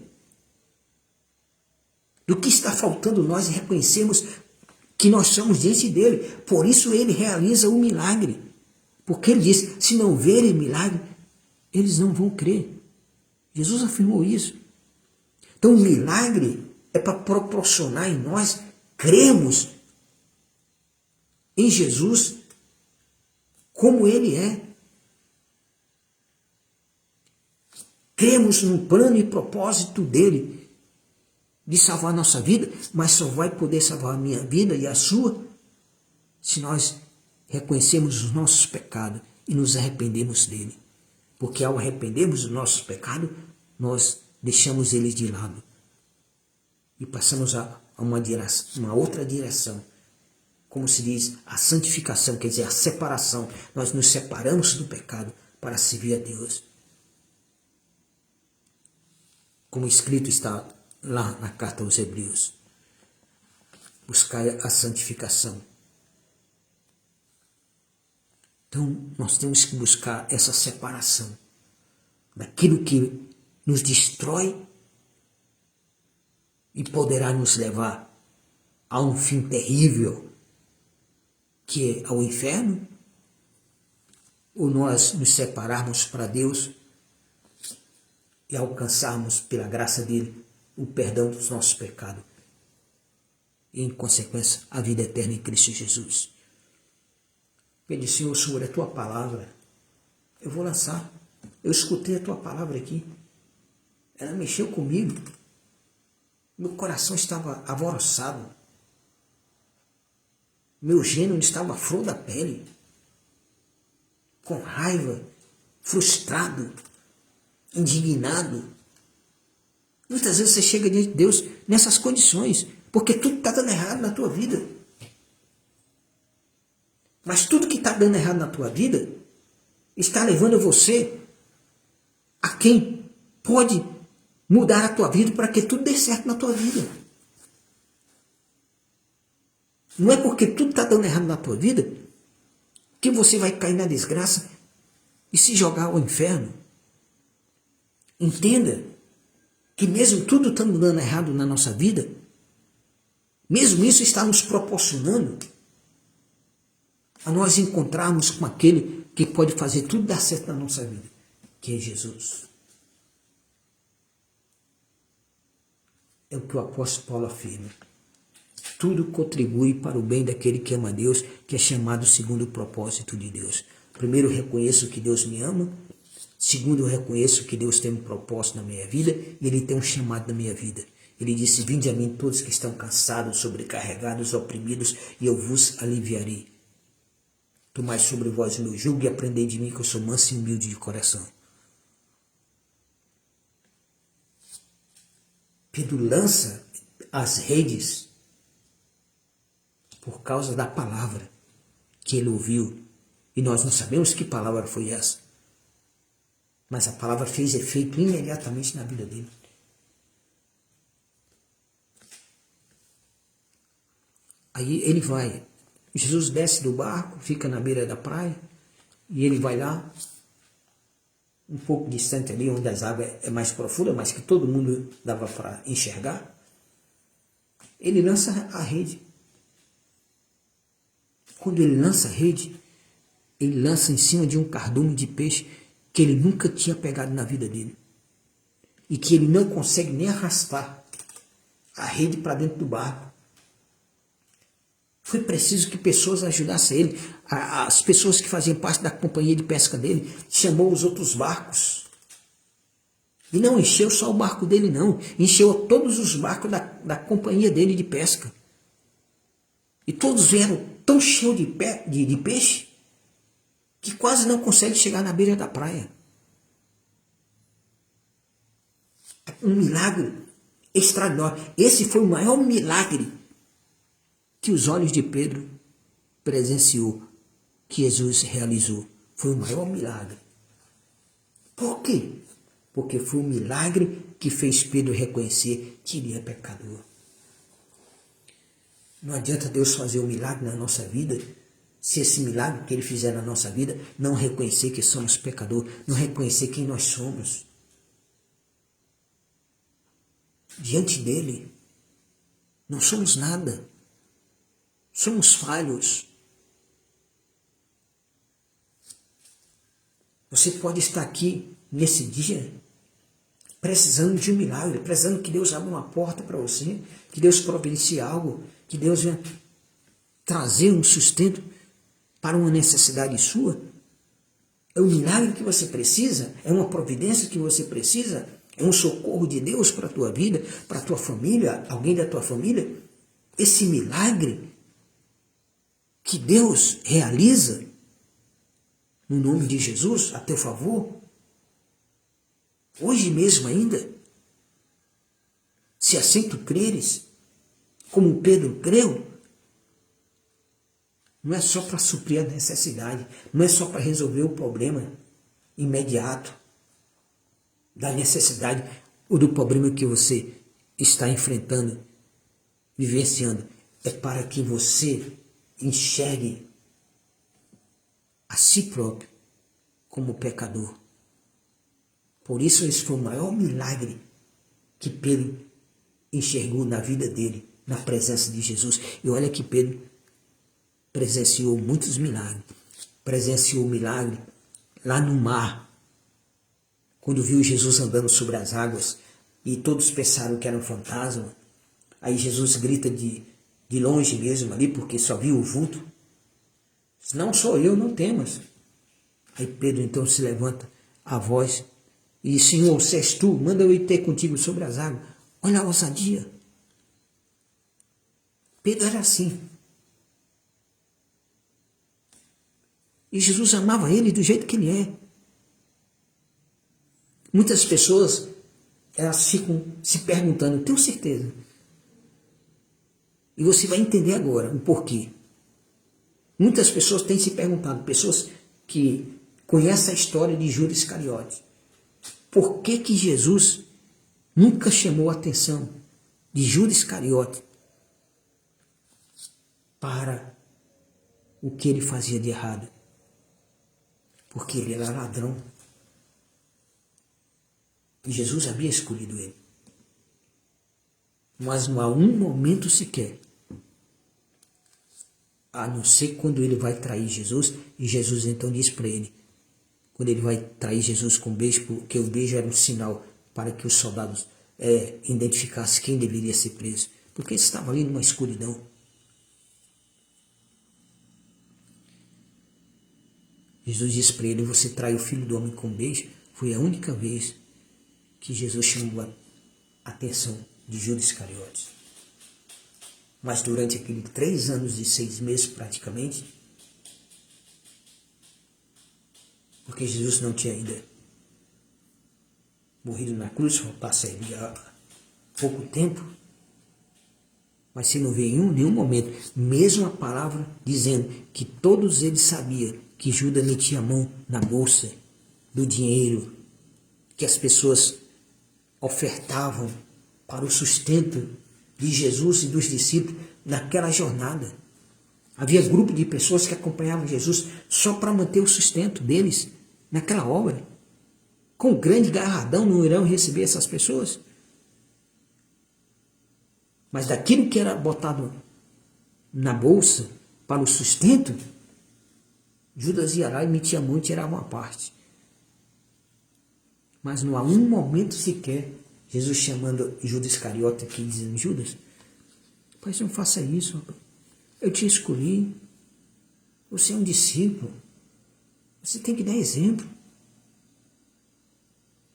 Do que está faltando nós reconhecermos que nós somos diante dele. Por isso ele realiza o milagre. Porque ele diz: se não verem milagre, eles não vão crer. Jesus afirmou isso. Então o milagre é para proporcionar em nós cremos em Jesus como ele é. Cremos no plano e propósito dele de salvar a nossa vida, mas só vai poder salvar a minha vida e a sua se nós reconhecemos os nossos pecados e nos arrependemos dele. Porque ao arrependermos dos nossos pecados, nós deixamos eles de lado e passamos a uma outra direção. Como se diz, a santificação, quer dizer, a separação. Nós nos separamos do pecado para servir a Deus. Como escrito está lá na carta aos Hebreus. Buscar a santificação. Então, nós temos que buscar essa separação daquilo que nos destrói e poderá nos levar a um fim terrível, que é ao inferno, ou nós nos separarmos para Deus e alcançarmos, pela graça dele, o perdão dos nossos pecados e, em consequência, a vida eterna em Cristo Jesus. Pede, Senhor, é a tua palavra. Eu vou lançar. Eu escutei a tua palavra aqui. Ela mexeu comigo. Meu coração estava alvoroçado. Meu gênero estava à flor da pele. Com raiva, frustrado, indignado. Muitas vezes você chega diante de Deus nessas condições, porque tudo está dando errado na tua vida. Mas tudo que está dando errado na tua vida está levando você a quem pode mudar a tua vida para que tudo dê certo na tua vida. Não é porque tudo está dando errado na tua vida que você vai cair na desgraça e se jogar ao inferno. Entenda que mesmo tudo estando dando errado na nossa vida, mesmo isso está nos proporcionando a nós encontrarmos com aquele que pode fazer tudo dar certo na nossa vida, que é Jesus. É o que o apóstolo Paulo afirma. Tudo contribui para o bem daquele que ama a Deus, que é chamado segundo o propósito de Deus. Primeiro, eu reconheço que Deus me ama. Segundo, eu reconheço que Deus tem um propósito na minha vida e Ele tem um chamado na minha vida. Ele disse, vinde a mim todos que estão cansados, sobrecarregados, oprimidos, e eu vos aliviarei. Tomai sobre vós o meu jugo e aprendei de mim, que eu sou manso e humilde de coração. Pedro lança as redes por causa da palavra que ele ouviu. E nós não sabemos que palavra foi essa. Mas a palavra fez efeito imediatamente na vida dele. Aí ele vai. Jesus desce do barco, fica na beira da praia, e ele vai lá, um pouco distante ali, onde as águas é mais profunda, mas que todo mundo dava para enxergar. Ele lança a rede. Quando ele lança a rede, ele lança em cima de um cardume de peixe que ele nunca tinha pegado na vida dele. E que ele não consegue nem arrastar a rede para dentro do barco. Foi preciso que pessoas ajudassem ele. As pessoas que faziam parte da companhia de pesca dele, chamou os outros barcos. E não encheu só o barco dele, não. Encheu todos os barcos da companhia dele de pesca. E todos vieram tão cheios de peixe que quase não consegue chegar na beira da praia. Um milagre extraordinário. Esse foi o maior milagre que os olhos de Pedro presenciou, que Jesus realizou. Foi o maior milagre. Por quê? Porque foi um milagre que fez Pedro reconhecer que ele é pecador. Não adianta Deus fazer um milagre na nossa vida, se esse milagre que Ele fizer na nossa vida não reconhecer que somos pecadores, não reconhecer quem nós somos. Diante dEle, não somos nada. Somos falhos. Você pode estar aqui nesse dia precisando de um milagre, precisando que Deus abra uma porta para você, que Deus providencie algo, que Deus venha trazer um sustento para uma necessidade sua. É um milagre que você precisa, é uma providência que você precisa, é um socorro de Deus para a tua vida, para a tua família, alguém da tua família. Esse milagre que Deus realiza no nome de Jesus, a teu favor, hoje mesmo ainda, se assim tu creres, como Pedro creu, não é só para suprir a necessidade, não é só para resolver o problema imediato da necessidade ou do problema que você está enfrentando, vivenciando. É para que você enxergue a si próprio como pecador. Por isso esse foi o maior milagre que Pedro enxergou na vida dele, na presença de Jesus. E olha que Pedro presenciou muitos milagres. Presenciou o milagre lá no mar, quando viu Jesus andando sobre as águas e todos pensaram que era um fantasma. Aí Jesus grita de longe mesmo ali, porque só viu o vulto. Não sou eu, não temas. Aí Pedro então se levanta a voz e diz, Senhor, se és tu, manda eu ir ter contigo sobre as águas. Olha a ousadia. Pedro era assim. E Jesus amava ele do jeito que ele é. Muitas pessoas, elas ficam se perguntando, tenho certeza. E você vai entender agora o porquê. Muitas pessoas têm se perguntado, pessoas que conhecem a história de Judas Iscariote. Por que que Jesus nunca chamou a atenção de Judas Iscariote para o que ele fazia de errado? Porque ele era ladrão. E Jesus havia escolhido ele. Mas não há um momento sequer, a não ser quando ele vai trair Jesus, e Jesus então diz para ele, quando ele vai trair Jesus com um beijo, porque o beijo era um sinal para que os soldados identificassem quem deveria ser preso, porque eles estavam ali numa escuridão. Jesus disse para ele, você trai o Filho do Homem com um beijo. Foi a única vez que Jesus chamou a atenção de Judas Iscariotes. Mas durante aqueles 3 anos e 6 meses praticamente, porque Jesus não tinha ainda morrido na cruz, passaria há pouco tempo, mas se não vê em nenhum momento, mesmo a palavra dizendo que todos eles sabiam que Judas metia a mão na bolsa do dinheiro que as pessoas ofertavam para o sustento de Jesus e dos discípulos naquela jornada. Havia grupo de pessoas que acompanhavam Jesus só para manter o sustento deles naquela obra. Com grande galardão não irão receber essas pessoas. Mas daquilo que era botado na bolsa para o sustento, Judas ia lá e metia a mão e tirava uma parte. Mas não há um momento sequer Jesus chamando Judas Iscariote aqui, dizendo, Judas, mas não faça isso, eu te escolhi, você é um discípulo, você tem que dar exemplo.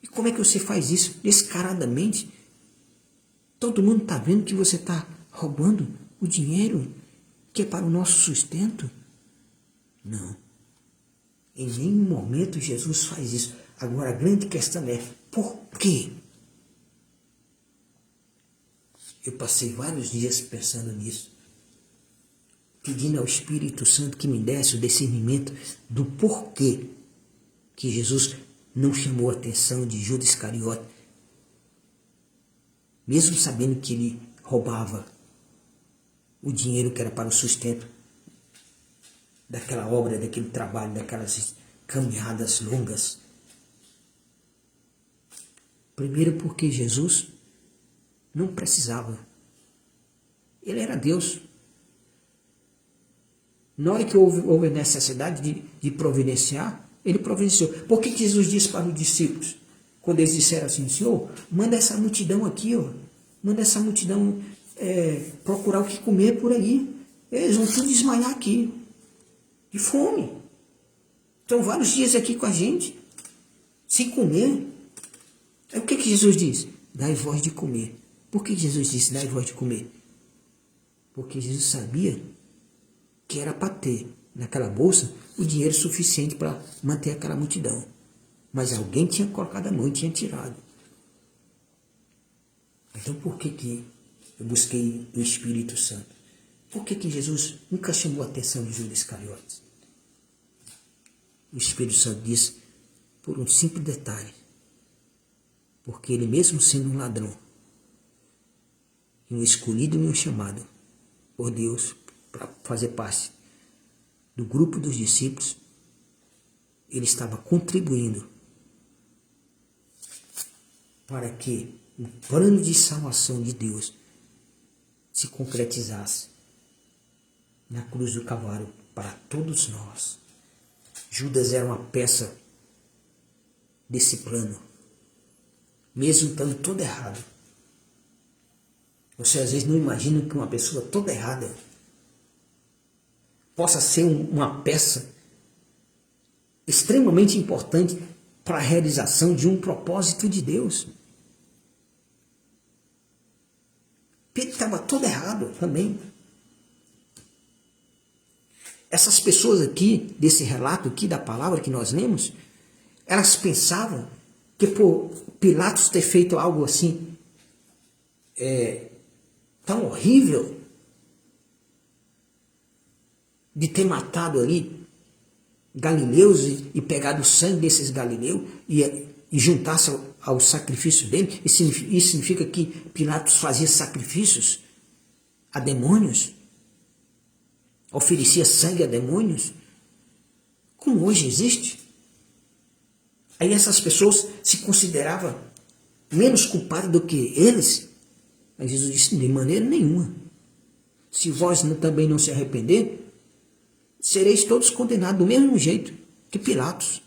E como é que você faz isso descaradamente? Todo mundo está vendo que você está roubando o dinheiro que é para o nosso sustento. Não. Em nenhum momento Jesus faz isso. Agora a grande questão é, por quê? Eu passei vários dias pensando nisso, pedindo ao Espírito Santo que me desse o discernimento do porquê que Jesus não chamou a atenção de Judas Iscariote, mesmo sabendo que ele roubava o dinheiro que era para o sustento daquela obra, daquele trabalho, daquelas caminhadas longas. Primeiro porque Jesus não precisava. Ele era Deus. Na hora que houve necessidade de providenciar, ele providenciou. Por que Jesus disse para os discípulos, quando eles disseram assim, Senhor, manda essa multidão aqui, ó, manda essa multidão procurar o que comer por aí. Eles vão tudo desmaiar aqui, de fome. Estão vários dias aqui com a gente, sem comer. Aí o que Jesus diz? Dai voz de comer. Por que Jesus disse dai voz de comer? Porque Jesus sabia que era para ter naquela bolsa o dinheiro suficiente para manter aquela multidão. Mas alguém tinha colocado a mão e tinha tirado. Então por que eu busquei o Espírito Santo? Por que Jesus nunca chamou a atenção de Judas Iscariote? O Espírito Santo diz por um simples detalhe. Porque ele mesmo sendo um ladrão, um escolhido e um chamado por Deus para fazer parte do grupo dos discípulos, ele estava contribuindo para que o plano de salvação de Deus se concretizasse na cruz do Calvário para todos nós. Judas era uma peça desse plano, mesmo estando todo errado. Você às vezes não imagina que uma pessoa toda errada possa ser uma peça extremamente importante para a realização de um propósito de Deus. Pedro estava todo errado também. Essas pessoas aqui, desse relato aqui da palavra que nós lemos, elas pensavam que por Pilatos ter feito algo assim tão horrível, de ter matado ali galileus e pegado o sangue desses galileus e juntar-se ao sacrifício dele, isso significa que Pilatos fazia sacrifícios a demônios, oferecia sangue a demônios, como hoje existe. Aí essas pessoas se consideravam menos culpadas do que eles. Mas Jesus disse, de maneira nenhuma. Se vós também não se arrepender, sereis todos condenados do mesmo jeito que Pilatos.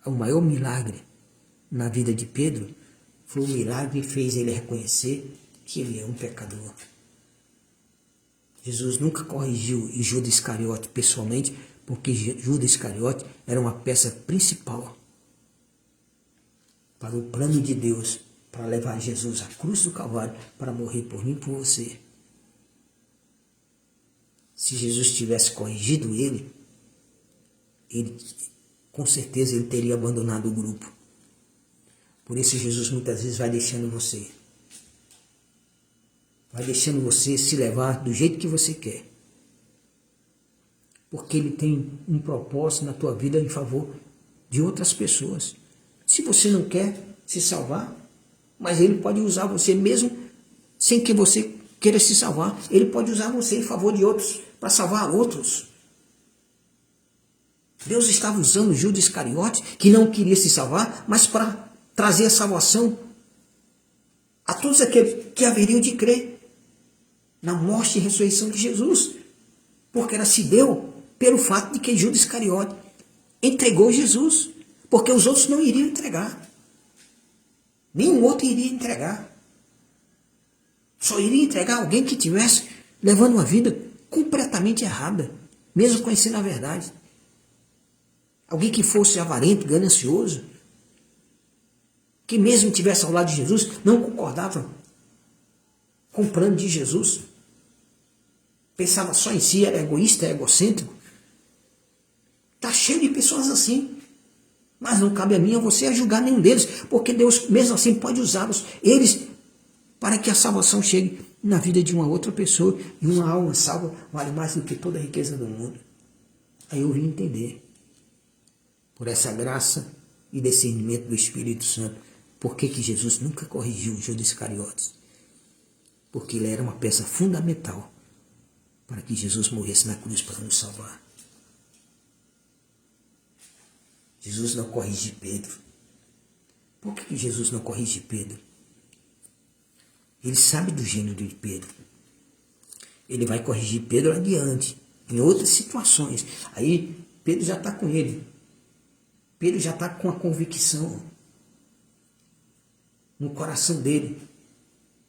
O maior milagre na vida de Pedro foi o milagre que fez ele reconhecer que ele é um pecador. Jesus nunca corrigiu Judas Iscariote pessoalmente, porque Judas Iscariote era uma peça principal para o plano de Deus, para levar Jesus à cruz do Calvário, para morrer por mim e por você. Se Jesus tivesse corrigido ele, com certeza ele teria abandonado o grupo. Por isso Jesus muitas vezes vai deixando você. Vai deixando você se levar do jeito que você quer. Porque ele tem um propósito na tua vida em favor de outras pessoas. Se você não quer se salvar, mas ele pode usar você mesmo sem que você queira se salvar. Ele pode usar você em favor de outros, para salvar outros. Deus estava usando Judas Iscariote, que não queria se salvar, mas para trazer a salvação a todos aqueles que haveriam de crer na morte e ressurreição de Jesus. Porque ela se deu pelo fato de que Judas Iscariote entregou Jesus, porque os outros não iriam entregar. Nenhum outro iria entregar. Só iria entregar alguém que estivesse levando uma vida completamente errada, mesmo conhecendo a verdade. Alguém que fosse avarento, ganancioso, que mesmo estivesse ao lado de Jesus, não concordava com o plano de Jesus. Pensava só em si, era egoísta, egocêntrico. Está cheio de pessoas assim. Mas não cabe a mim, a você, a julgar nenhum deles, porque Deus, mesmo assim, pode usá-los, eles, para que a salvação chegue na vida de uma outra pessoa, e uma alma salva vale mais do que toda a riqueza do mundo. Aí eu vim entender, por essa graça e discernimento do Espírito Santo, por que Jesus nunca corrigiu Judas Iscariotes. Porque ele era uma peça fundamental para que Jesus morresse na cruz para nos salvar. Jesus não corrige Pedro. Por que Jesus não corrige Pedro? Ele sabe do gênero de Pedro. Ele vai corrigir Pedro adiante, em outras situações. Aí Pedro já está com ele. Pedro já está com a convicção no coração dele.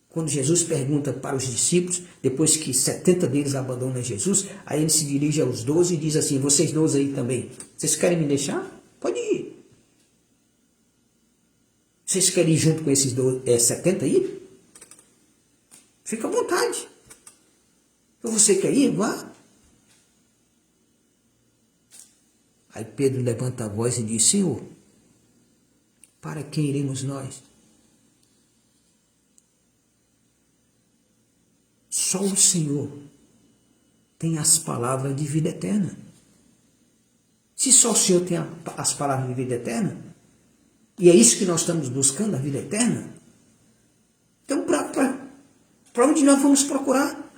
Quando Jesus pergunta para os discípulos, depois que 70 deles abandonam Jesus, aí ele se dirige aos 12 e diz assim, vocês 12 aí também, vocês querem me deixar? Pode ir. Vocês querem ir junto com esses 70 aí? Fica à vontade. Se você quer ir, vá. Aí Pedro levanta a voz e diz, Senhor, para quem iremos nós? Só o Senhor tem as palavras de vida eterna. Se só o Senhor tem as palavras de vida eterna, e é isso que nós estamos buscando, a vida eterna, então para onde nós vamos procurar?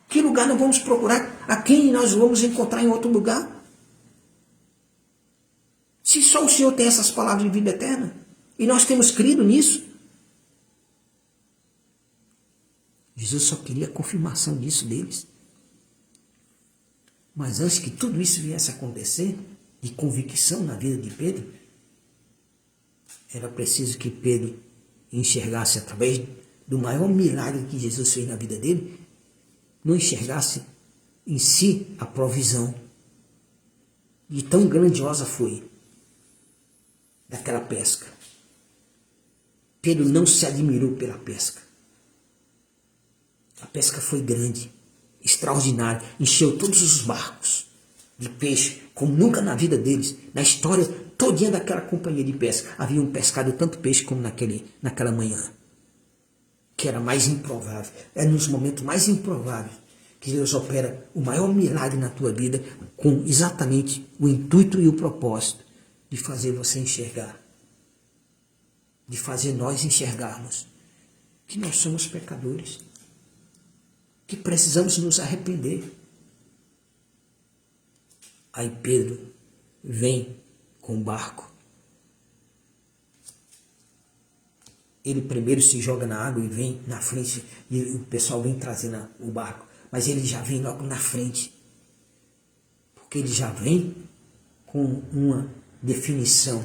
Que lugar nós vamos procurar? A quem nós vamos encontrar em outro lugar? Se só o Senhor tem essas palavras de vida eterna, e nós temos crido nisso, Jesus só queria a confirmação disso deles. Mas antes que tudo isso viesse a acontecer, de convicção na vida de Pedro, Era preciso que Pedro enxergasse através do maior milagre que Jesus fez na vida dele, não enxergasse em si a provisão. E tão grandiosa foi daquela pesca. Pedro não se admirou pela pesca. A pesca foi grande, extraordinária, encheu todos os barcos de peixe, como nunca na vida deles, na história todinha daquela companhia de pesca, haviam pescado tanto peixe como naquela manhã, que era mais improvável. É nos momentos mais improváveis que Deus opera o maior milagre na tua vida, com exatamente o intuito e o propósito de fazer você enxergar, de fazer nós enxergarmos que nós somos pecadores, que precisamos nos arrepender. Aí Pedro vem com o barco. Ele primeiro se joga na água e vem na frente, e o pessoal vem trazendo o barco. Mas ele já vem logo na frente, porque ele já vem com uma definição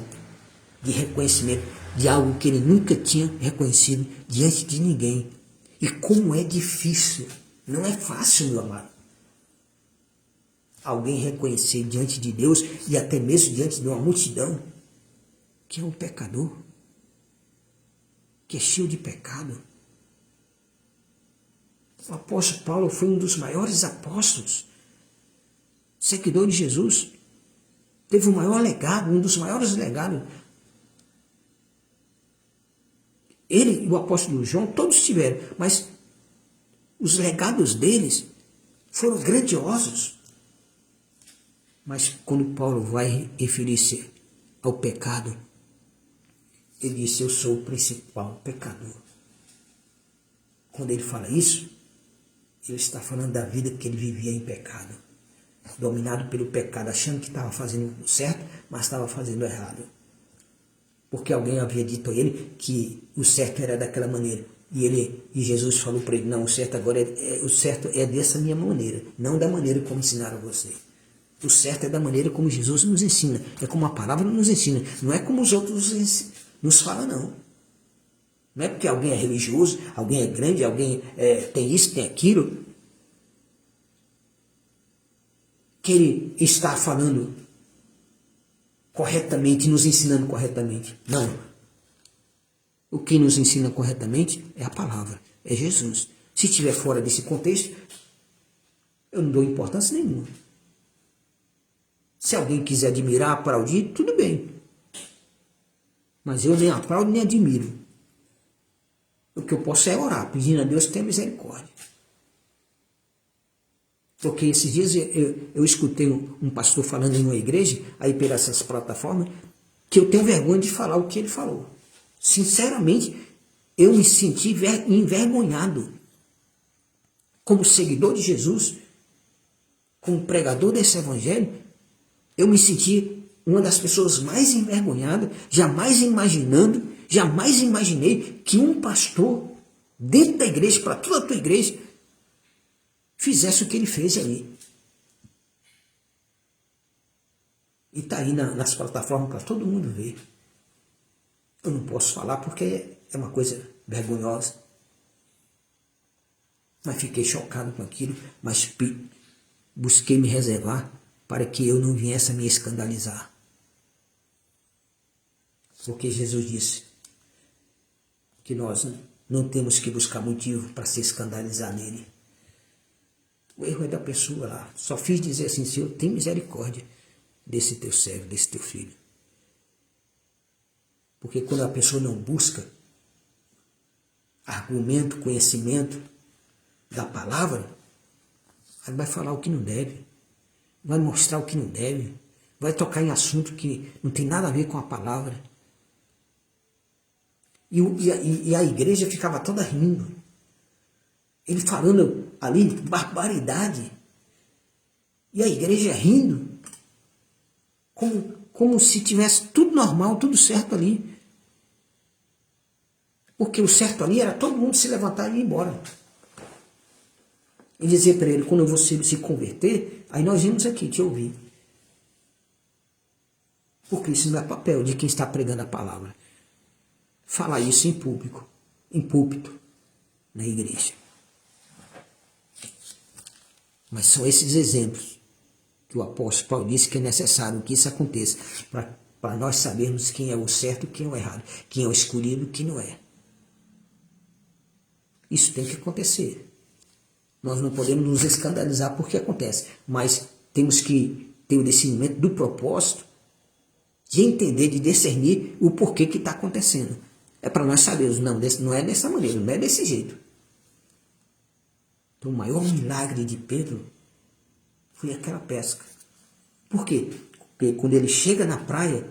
de reconhecimento de algo que ele nunca tinha reconhecido diante de ninguém. E como é difícil, não é fácil, meu amado, alguém reconhecer diante de Deus e até mesmo diante de uma multidão que é um pecador, que é cheio de pecado. O apóstolo Paulo foi um dos maiores apóstolos, seguidor de Jesus, teve o maior legado, um dos maiores legados. Ele e o apóstolo João, todos tiveram, mas os legados deles foram grandiosos. Mas quando Paulo vai referir-se ao pecado, ele disse: eu sou o principal pecador. Quando ele fala isso, ele está falando da vida que ele vivia em pecado, dominado pelo pecado, achando que estava fazendo o certo, mas estava fazendo errado. Porque alguém havia dito a ele que o certo era daquela maneira. E Jesus falou para ele: não, o certo agora o certo é dessa minha maneira, não da maneira como ensinaram a você. O certo é da maneira como Jesus nos ensina, é como a palavra nos ensina, não é como os outros nos falam, não. Não é porque alguém é religioso, alguém é grande, alguém tem isso, tem aquilo, que ele está falando corretamente, nos ensinando corretamente. Não. O que nos ensina corretamente é a palavra, é Jesus. Se estiver fora desse contexto, eu não dou importância nenhuma. Se alguém quiser admirar, aplaudir, tudo bem. Mas eu nem aplaudo, nem admiro. O que eu posso é orar, pedindo a Deus que tenha misericórdia. Porque esses dias eu escutei um pastor falando em uma igreja, aí pelas essas plataformas, que eu tenho vergonha de falar o que ele falou. Sinceramente, eu me senti envergonhado. Como seguidor de Jesus, como pregador desse evangelho, eu me senti uma das pessoas mais envergonhadas, jamais imaginei que um pastor, dentro da igreja, para toda a tua igreja, fizesse o que ele fez ali. E está aí nas plataformas para todo mundo ver. Eu não posso falar porque é uma coisa vergonhosa. Mas fiquei chocado com aquilo, mas busquei me reservar para que eu não viesse a me escandalizar. Porque Jesus disse que nós não temos que buscar motivo para se escandalizar nele. O erro é da pessoa lá. Só fiz dizer assim: Senhor, tem misericórdia desse teu servo, desse teu filho. Porque quando a pessoa não busca argumento, conhecimento da palavra, ela vai falar o que não deve, vai mostrar o que não deve, vai tocar em assunto que não tem nada a ver com a palavra. E a igreja ficava toda rindo. Ele falando ali barbaridade. E a igreja rindo. Como se tivesse tudo normal, tudo certo ali. Porque o certo ali era todo mundo se levantar e ir embora. E dizer para ele: quando você se converter, aí nós vimos aqui te ouvir. Porque isso não é papel de quem está pregando a palavra. falar isso em público, em púlpito, na igreja. Mas são esses exemplos que o apóstolo Paulo disse que é necessário que isso aconteça para nós sabermos quem é o certo e quem é o errado, quem é o escolhido e quem não é. Isso tem que acontecer. Nós não podemos nos escandalizar porque acontece, mas temos que ter o discernimento do propósito de entender, de discernir o porquê que está acontecendo. É para nós sabermos, não é dessa maneira, não é desse jeito. Então o maior milagre de Pedro foi aquela pesca. Por quê? Porque quando ele chega na praia,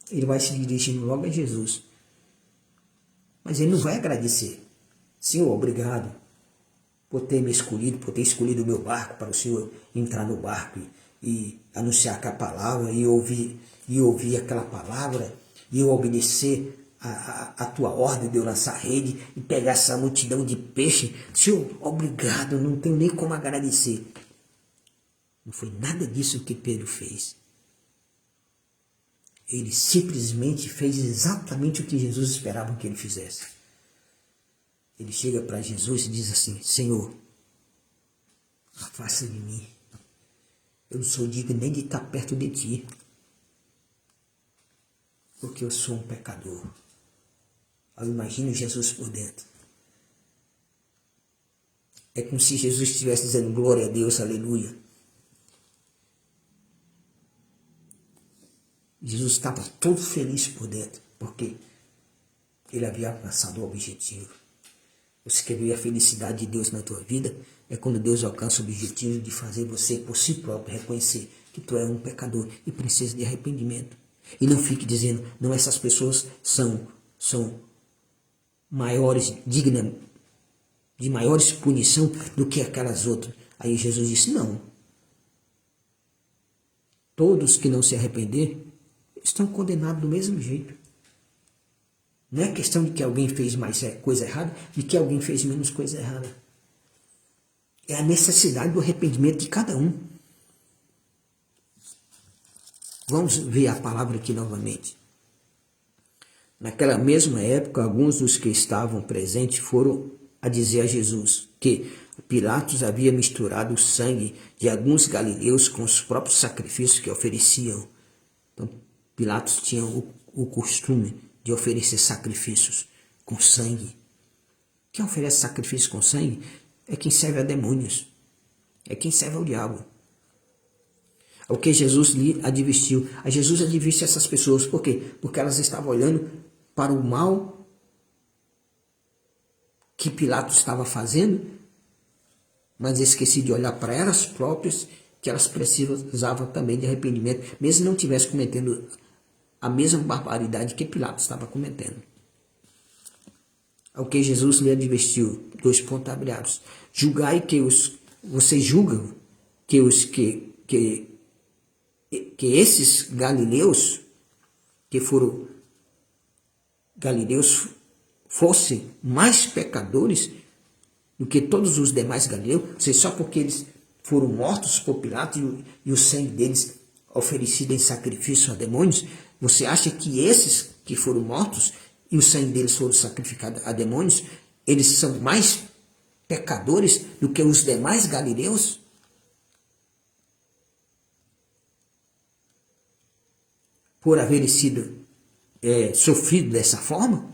ele vai se dirigindo logo a Jesus. Mas ele não vai agradecer. Senhor, obrigado por ter me escolhido, por ter escolhido o meu barco para o Senhor entrar no barco e anunciar aquela palavra e ouvir aquela palavra e eu obedecer a tua ordem de eu lançar rede e pegar essa multidão de peixe. Senhor, obrigado, não tenho nem como agradecer. Não foi nada disso que Pedro fez. Ele simplesmente fez exatamente o que Jesus esperava que ele fizesse. Ele chega para Jesus e diz assim: Senhor, afasta de mim. Eu não sou digno nem de estar perto de ti, porque eu sou um pecador. Eu imagino Jesus por dentro. É como se Jesus estivesse dizendo glória a Deus, aleluia. Jesus estava todo feliz por dentro, porque ele havia alcançado o objetivo. Você quer ver a felicidade de Deus na tua vida? É quando Deus alcança o objetivo de fazer você, por si próprio, reconhecer que tu é um pecador e precisa de arrependimento. E não fique dizendo, não, essas pessoas são maiores, dignas de maiores punição do que aquelas outras. Aí Jesus disse, não. Todos que não se arrepender estão condenados do mesmo jeito. Não é questão de que alguém fez mais coisa errada, de que alguém fez menos coisa errada. É a necessidade do arrependimento de cada um. Vamos ver a palavra aqui novamente. Naquela mesma época, alguns dos que estavam presentes foram a dizer a Jesus que Pilatos havia misturado o sangue de alguns galileus com os próprios sacrifícios que ofereciam. Então, Pilatos tinha o costume de oferecer sacrifícios com sangue. Quem oferece sacrifício com sangue é quem serve a demônios, é quem serve ao diabo. É o que Jesus lhe advertiu. A Jesus advertiu essas pessoas, por quê? Porque elas estavam olhando para o mal que Pilatos estava fazendo, mas esqueci de olhar para elas próprias, que elas precisavam também de arrependimento, mesmo não estivessem cometendo a mesma barbaridade que Pilatos estava cometendo. Ao que Jesus lhe advertiu, 2 pontos abertos. Julgai que vocês julgam que esses galileus, que foram galileus, fossem mais pecadores do que todos os demais galileus, só porque eles foram mortos por Pilatos e o sangue deles oferecido em sacrifício a demônios. Você acha que esses que foram mortos e o sangue deles foram sacrificados a demônios, eles são mais pecadores do que os demais galileus? Por haverem sido sofrido dessa forma?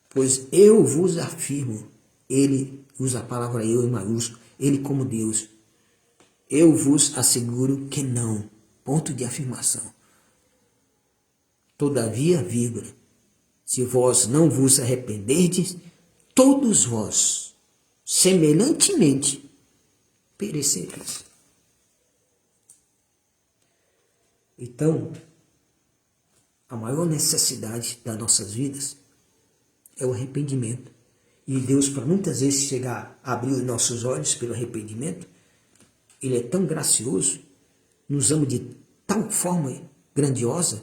Pois eu vos afirmo, ele usa a palavra eu em maiúsculo, ele como Deus, eu vos asseguro que não. Ponto de afirmação. Todavia, vírgula, se vós não vos arrependerdes, todos vós, semelhantemente, perecereis. Então, a maior necessidade das nossas vidas é o arrependimento. E Deus, para muitas vezes chegar a abrir os nossos olhos pelo arrependimento, Ele é tão gracioso, nos ama de tal forma grandiosa,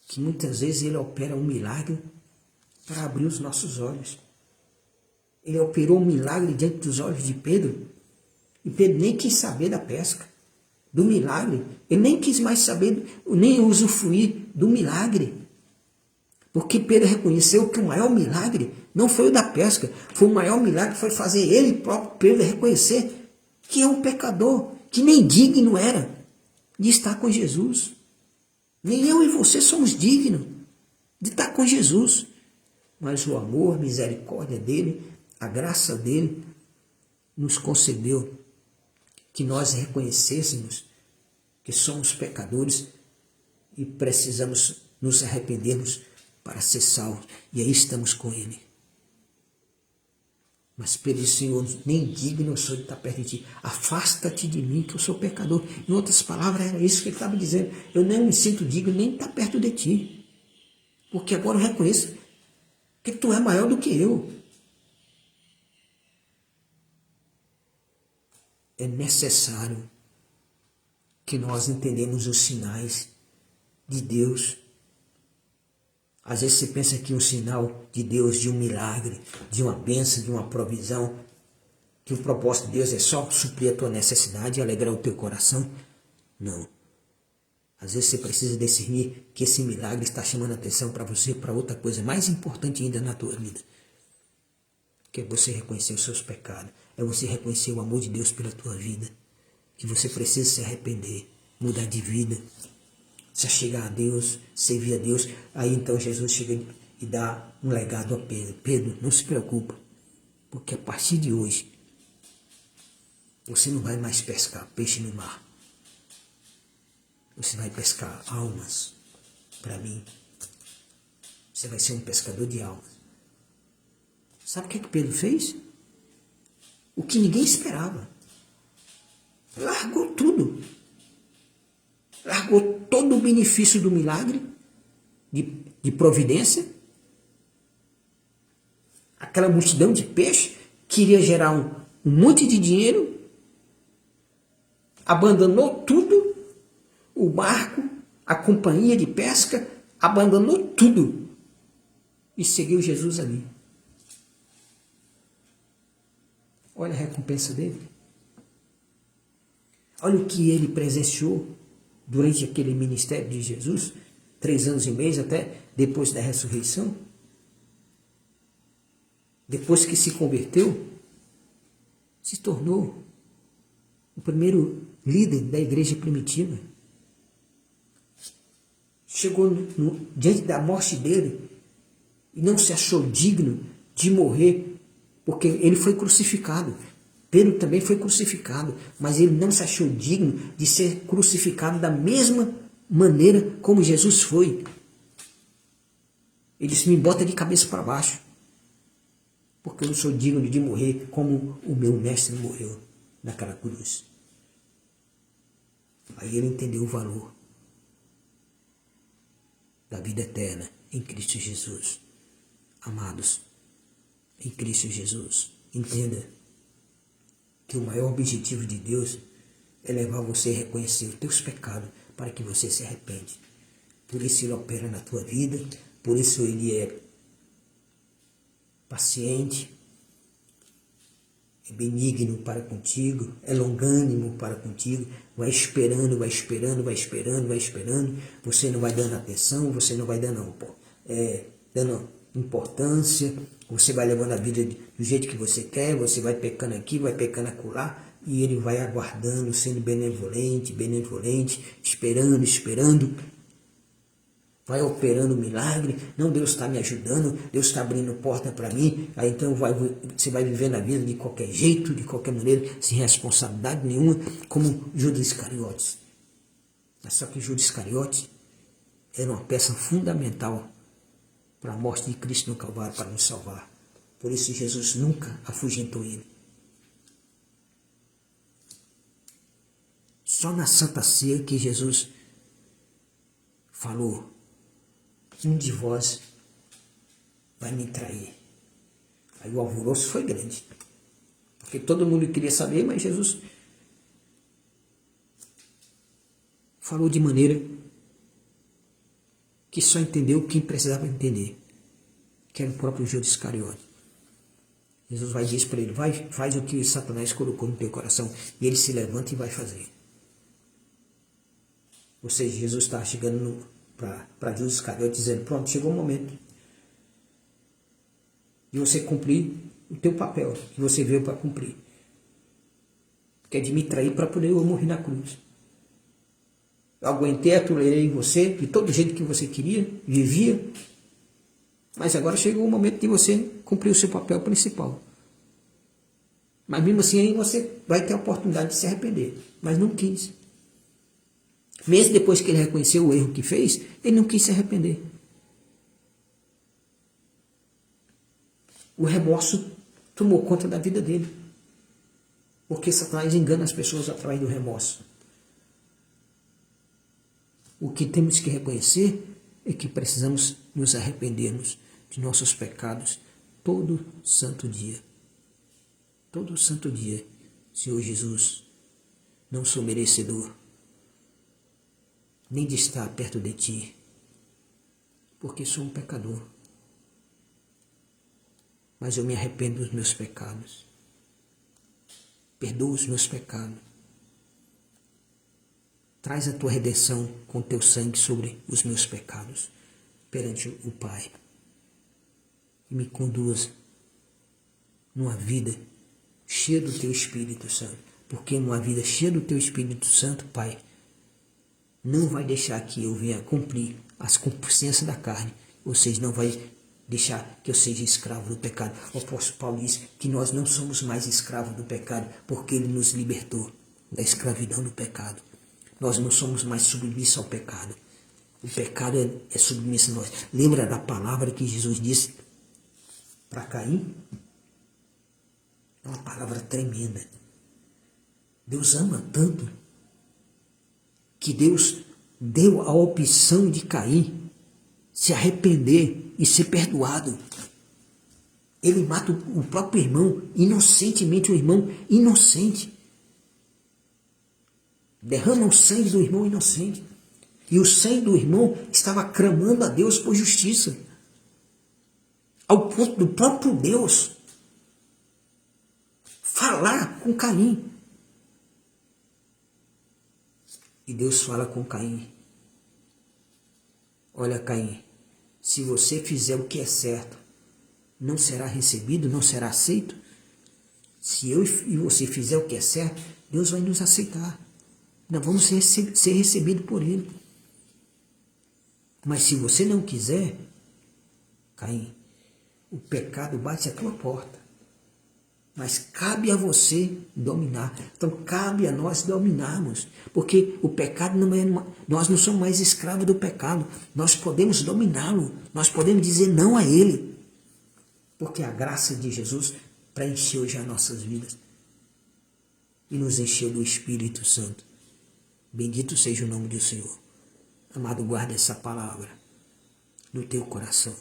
que muitas vezes Ele opera um milagre para abrir os nossos olhos. Ele operou um milagre diante dos olhos de Pedro, e Pedro nem quis saber da pesca, do milagre. Ele nem quis mais saber, nem usufruir do milagre. Porque Pedro reconheceu que o maior milagre não foi o da pesca, foi o maior milagre, foi fazer ele próprio, Pedro, reconhecer que é um pecador, que nem digno era de estar com Jesus. Nem eu e você somos dignos de estar com Jesus. Mas o amor, a misericórdia dele, a graça dele, nos concedeu que nós reconhecêssemos que somos pecadores e precisamos nos arrependermos para ser salvos. E aí estamos com ele. Mas Pedro disse: Senhor, nem digno eu sou de estar perto de ti. Afasta-te de mim, que eu sou pecador. Em outras palavras, era isso que ele estava dizendo. Eu não me sinto digno nem de estar perto de ti. Porque agora eu reconheço que tu é maior do que eu. É necessário que nós entendemos os sinais de Deus. Às vezes você pensa que um sinal de Deus, de um milagre, de uma bênção, de uma provisão, que o propósito de Deus é só suprir a tua necessidade e alegrar o teu coração. Não. Às vezes você precisa discernir que esse milagre está chamando a atenção para você, para outra coisa mais importante ainda na tua vida. Que é você reconhecer os seus pecados. É você reconhecer o amor de Deus pela tua vida. Que você precisa se arrepender, mudar de vida, se achegar a Deus, servir a Deus. Aí então Jesus chega e dá um legado a Pedro. Pedro, não se preocupa, porque a partir de hoje você não vai mais pescar peixe no mar. Você vai pescar almas para mim. Você vai ser um pescador de almas. Sabe o que Pedro fez? O que ninguém esperava. Largou tudo. Largou todo o benefício do milagre, de providência. Aquela multidão de peixe queria gerar um monte de dinheiro. Abandonou tudo. O barco, a companhia de pesca, abandonou tudo. E seguiu Jesus ali. Olha a recompensa dele. Olha o que ele presenciou durante aquele ministério de Jesus, 3 anos e meio até depois da ressurreição. Depois que se converteu, se tornou o primeiro líder da igreja primitiva. Chegou diante da morte dele e não se achou digno de morrer, porque ele foi crucificado. Pedro também foi crucificado, mas ele não se achou digno de ser crucificado da mesma maneira como Jesus foi. Ele disse: me bota de cabeça para baixo, porque eu não sou digno de morrer como o meu mestre morreu naquela cruz. Aí ele entendeu o valor da vida eterna em Cristo Jesus. Amados, em Cristo Jesus, entenda que o maior objetivo de Deus é levar você a reconhecer os teus pecados para que você se arrepende. Por isso ele opera na tua vida, por isso ele é paciente, é benigno para contigo, é longânimo para contigo, vai esperando, vai esperando, vai esperando, vai esperando. Você não vai dando atenção, você não vai dando importância, você vai levando a vida do jeito que você quer, você vai pecando aqui, vai pecando acolá, e ele vai aguardando, sendo benevolente, esperando, vai operando milagre. Não, Deus está me ajudando, Deus está abrindo porta para mim. Aí então você vai vivendo a vida de qualquer jeito, de qualquer maneira, sem responsabilidade nenhuma, como Judas Iscariotes. Mas só que Judas Iscariotes era uma peça fundamental para a morte de Cristo no Calvário, para nos salvar. Por isso Jesus nunca afugentou ele. Só na Santa Ceia que Jesus falou: um de vós vai me trair. Aí o alvoroço foi grande, porque todo mundo queria saber, mas Jesus falou de maneira que só entendeu quem precisava entender, que era o próprio Judas Iscariote. Jesus vai dizer para ele: vai, faz o que Satanás colocou no teu coração. E ele se levanta e vai fazer. Ou seja, Jesus está chegando para Judas Iscariotes, dizendo, pronto, chegou o momento de você cumprir o teu papel, que você veio para cumprir. Que é de me trair para poder eu morrer na cruz. Eu aguentei, atolerei você, de todo jeito que você queria, vivia, mas agora chegou o momento de você cumprir o seu papel principal. Mas mesmo assim aí você vai ter a oportunidade de se arrepender, mas não quis. Mesmo depois que ele reconheceu o erro que fez, ele não quis se arrepender. O remorso tomou conta da vida dele. Porque Satanás engana as pessoas através do remorso. O que temos que reconhecer é que precisamos nos arrependermos de nossos pecados todo santo dia. Todo santo dia. Senhor Jesus, não sou merecedor nem de estar perto de Ti, porque sou um pecador. Mas eu me arrependo dos meus pecados. Perdoa os meus pecados. Traz a Tua redenção com Teu sangue sobre os meus pecados perante o Pai. E me conduza numa vida cheia do Teu Espírito Santo. Porque numa vida cheia do Teu Espírito Santo, Pai, não vai deixar que eu venha cumprir as concupiscências da carne. Ou seja, não vai deixar que eu seja escravo do pecado. O apóstolo Paulo diz que nós não somos mais escravos do pecado, porque ele nos libertou da escravidão do pecado. Nós não somos mais submissos ao pecado. O pecado é submisso a nós. Lembra da palavra que Jesus disse para Caim? É uma palavra tremenda. Deus ama tanto que Deus deu a opção de Caim se arrepender e ser perdoado. Ele mata o próprio irmão, inocentemente, o irmão inocente. Derrama o sangue do irmão inocente. E o sangue do irmão estava clamando a Deus por justiça. Ao ponto do próprio Deus falar com Caim. E Deus fala com Caim. Olha, Caim, se você fizer o que é certo, não será recebido, não será aceito. Se eu e você fizer o que é certo, Deus vai nos aceitar. Nós vamos ser recebidos por Ele. Mas se você não quiser, Caim, o pecado bate à tua porta. Mas cabe a você dominar. Então cabe a nós dominarmos. Porque o pecado não é... Nós não somos mais escravos do pecado. Nós podemos dominá-lo. Nós podemos dizer não a ele. Porque a graça de Jesus preencheu já nossas vidas. E nos encheu do Espírito Santo. Bendito seja o nome do Senhor. Amado, guarda essa palavra no teu coração.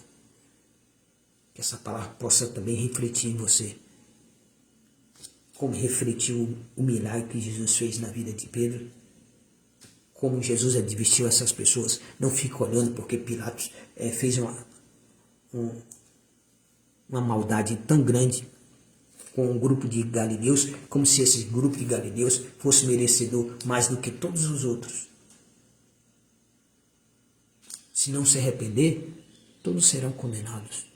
Que essa palavra possa também refletir em você. Como refletiu o milagre que Jesus fez na vida de Pedro. Como Jesus advertiu essas pessoas. Não fica olhando porque Pilatos fez uma maldade tão grande com um grupo de galileus, como se esse grupo de galileus fosse merecedor mais do que todos os outros. Se não se arrepender, todos serão condenados.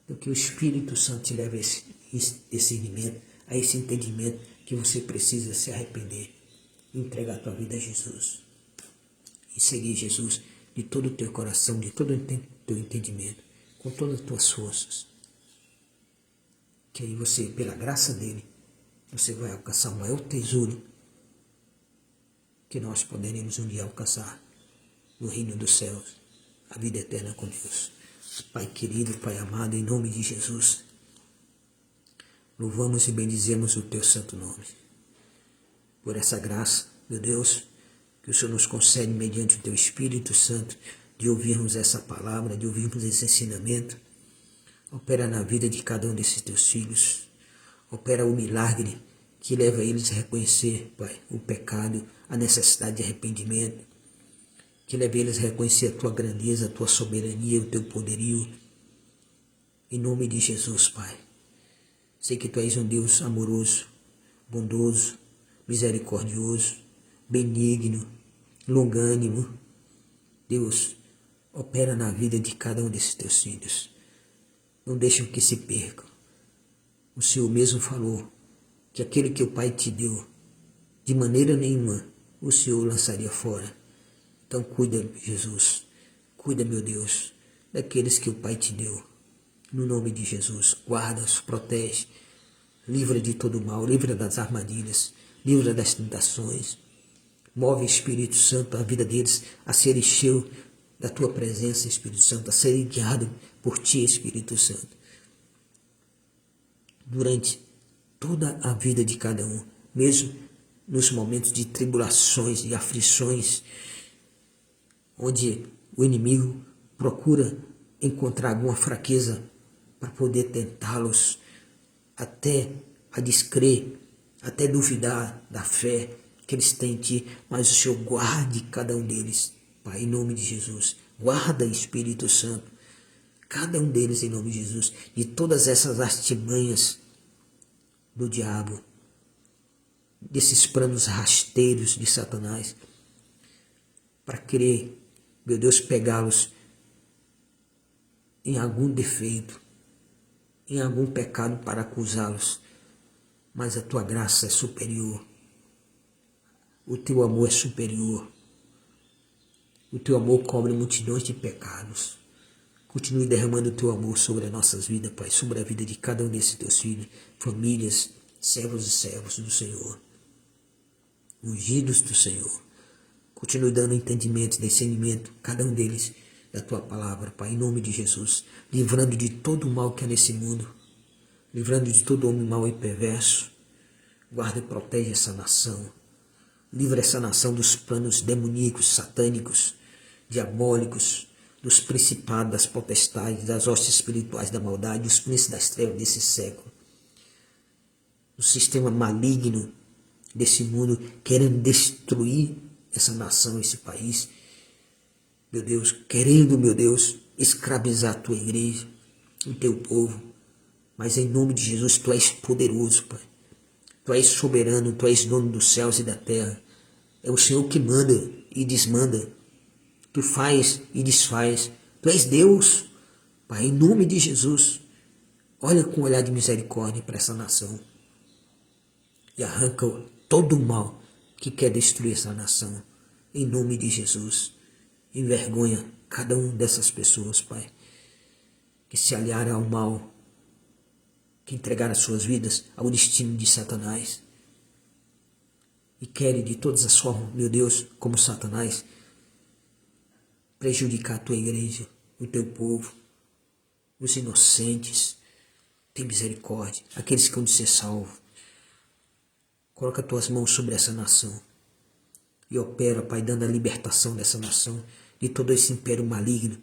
Então que o Espírito Santo te leve a esse discernimento, a esse entendimento que você precisa se arrepender e entregar a tua vida a Jesus. E seguir Jesus de todo o teu coração, de todo o teu entendimento, com todas as tuas forças. Que aí você, pela graça dele, você vai alcançar o maior tesouro que nós poderemos um dia alcançar no reino dos céus, a vida eterna com Deus. Pai querido, Pai amado, em nome de Jesus, louvamos e bendizemos o teu santo nome. Por essa graça, meu Deus, que o Senhor nos concede mediante o teu Espírito Santo, de ouvirmos essa palavra, de ouvirmos esse ensinamento. Opera na vida de cada um desses teus filhos. Opera o milagre que leva eles a reconhecer, Pai, o pecado, a necessidade de arrependimento. Que leve eles a reconhecer a tua grandeza, a tua soberania, o teu poderio. Em nome de Jesus, Pai. Sei que tu és um Deus amoroso, bondoso, misericordioso, benigno, longânimo. Deus, opera na vida de cada um desses teus filhos. Não deixam que se percam. O Senhor mesmo falou que aquele que o Pai te deu, de maneira nenhuma o Senhor lançaria fora. Então cuida, Jesus, cuida, meu Deus, daqueles que o Pai te deu. No nome de Jesus, guarda-os, protege, livra de todo mal, livra das armadilhas, livra das tentações. Move, Espírito Santo, a vida deles a serem cheios da tua presença, Espírito Santo, a serem guiados por ti, Espírito Santo. Durante toda a vida de cada um, mesmo nos momentos de tribulações e aflições, onde o inimigo procura encontrar alguma fraqueza para poder tentá-los até a descrer, até duvidar da fé que eles têm em ti, mas o Senhor guarde cada um deles, Pai, em nome de Jesus. Guarda, Espírito Santo, cada um deles em nome de Jesus, de todas essas artimanhas do diabo, desses planos rasteiros de Satanás, para querer, meu Deus, pegá-los em algum defeito, em algum pecado para acusá-los. Mas a tua graça é superior, o teu amor é superior, o teu amor cobre multidões de pecados. Continue derramando o teu amor sobre as nossas vidas, Pai, sobre a vida de cada um desses teus filhos, famílias, servos e servas do Senhor, ungidos do Senhor. Continue dando entendimento, discernimento, cada um deles, da tua palavra, Pai, em nome de Jesus, livrando de todo o mal que há nesse mundo, livrando de todo homem mau e perverso. Guarda e protege essa nação. Livra essa nação dos planos demoníacos, satânicos, diabólicos, dos principados, das potestades, das hostes espirituais da maldade, dos príncipes das trevas desse século, do sistema maligno desse mundo, querendo destruir essa nação, esse país, meu Deus, querendo, meu Deus, escravizar a tua igreja, o teu povo. Mas em nome de Jesus, tu és poderoso, Pai. Tu és soberano, tu és dono dos céus e da terra. É o Senhor que manda e desmanda. Tu faz e desfaz. Tu és Deus, Pai, em nome de Jesus. Olha com um olhar de misericórdia para essa nação e arranca todo o mal que quer destruir essa nação. Em nome de Jesus, envergonha cada uma dessas pessoas, Pai, que se aliaram ao mal, que entregaram as suas vidas ao destino de Satanás e querem de todas as formas, meu Deus, como Satanás, prejudicar a tua igreja, o teu povo, os inocentes. Tem misericórdia, aqueles que vão ser salvos. Coloca as tuas mãos sobre essa nação e opera, Pai, dando a libertação dessa nação, de todo esse império maligno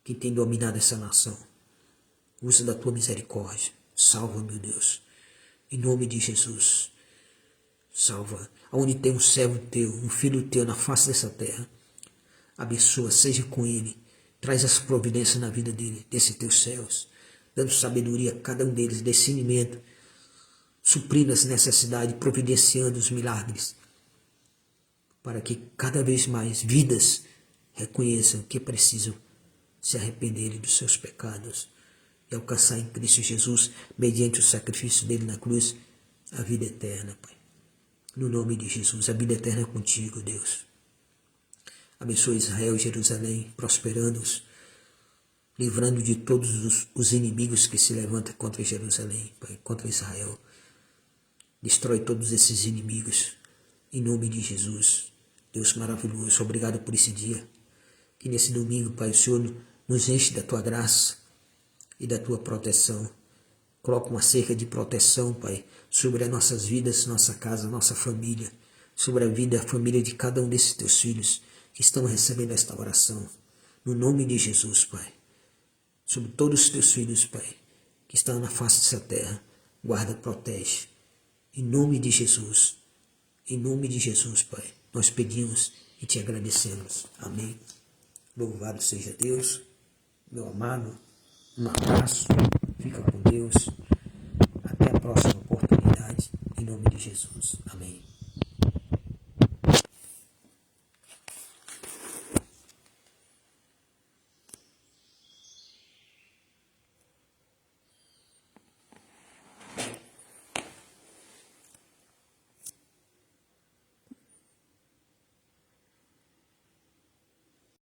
que tem dominado essa nação. Usa da tua misericórdia. Salva, meu Deus. Em nome de Jesus. Salva. Onde tem um servo teu, um filho teu na face dessa terra. Abençoa, seja com ele. Traz as providências na vida dele, desses teus céus. Dando sabedoria a cada um deles, discernimento. Suprindo as necessidades, providenciando os milagres. Para que cada vez mais vidas reconheçam que precisam se arrependerem dos seus pecados e alcançar em Cristo Jesus, mediante o sacrifício dele na cruz, a vida eterna, Pai. No nome de Jesus, a vida eterna é contigo, Deus. Abençoa Israel e Jerusalém, prosperando-os, livrando de todos os inimigos que se levantam contra Jerusalém, Pai, contra Israel. Destrói todos esses inimigos, em nome de Jesus. Deus maravilhoso, obrigado por esse dia. Que nesse domingo, Pai, o Senhor nos enche da tua graça e da tua proteção. Coloca uma cerca de proteção, Pai, sobre as nossas vidas, nossa casa, nossa família, sobre a vida e a família de cada um desses teus filhos que estão recebendo esta oração. No nome de Jesus, Pai. Sobre todos os teus filhos, Pai, que estão na face dessa terra. Guarda, protege. Em nome de Jesus. Em nome de Jesus, Pai. Nós pedimos e te agradecemos. Amém. Louvado seja Deus. Meu amado, um abraço. Fica com Deus.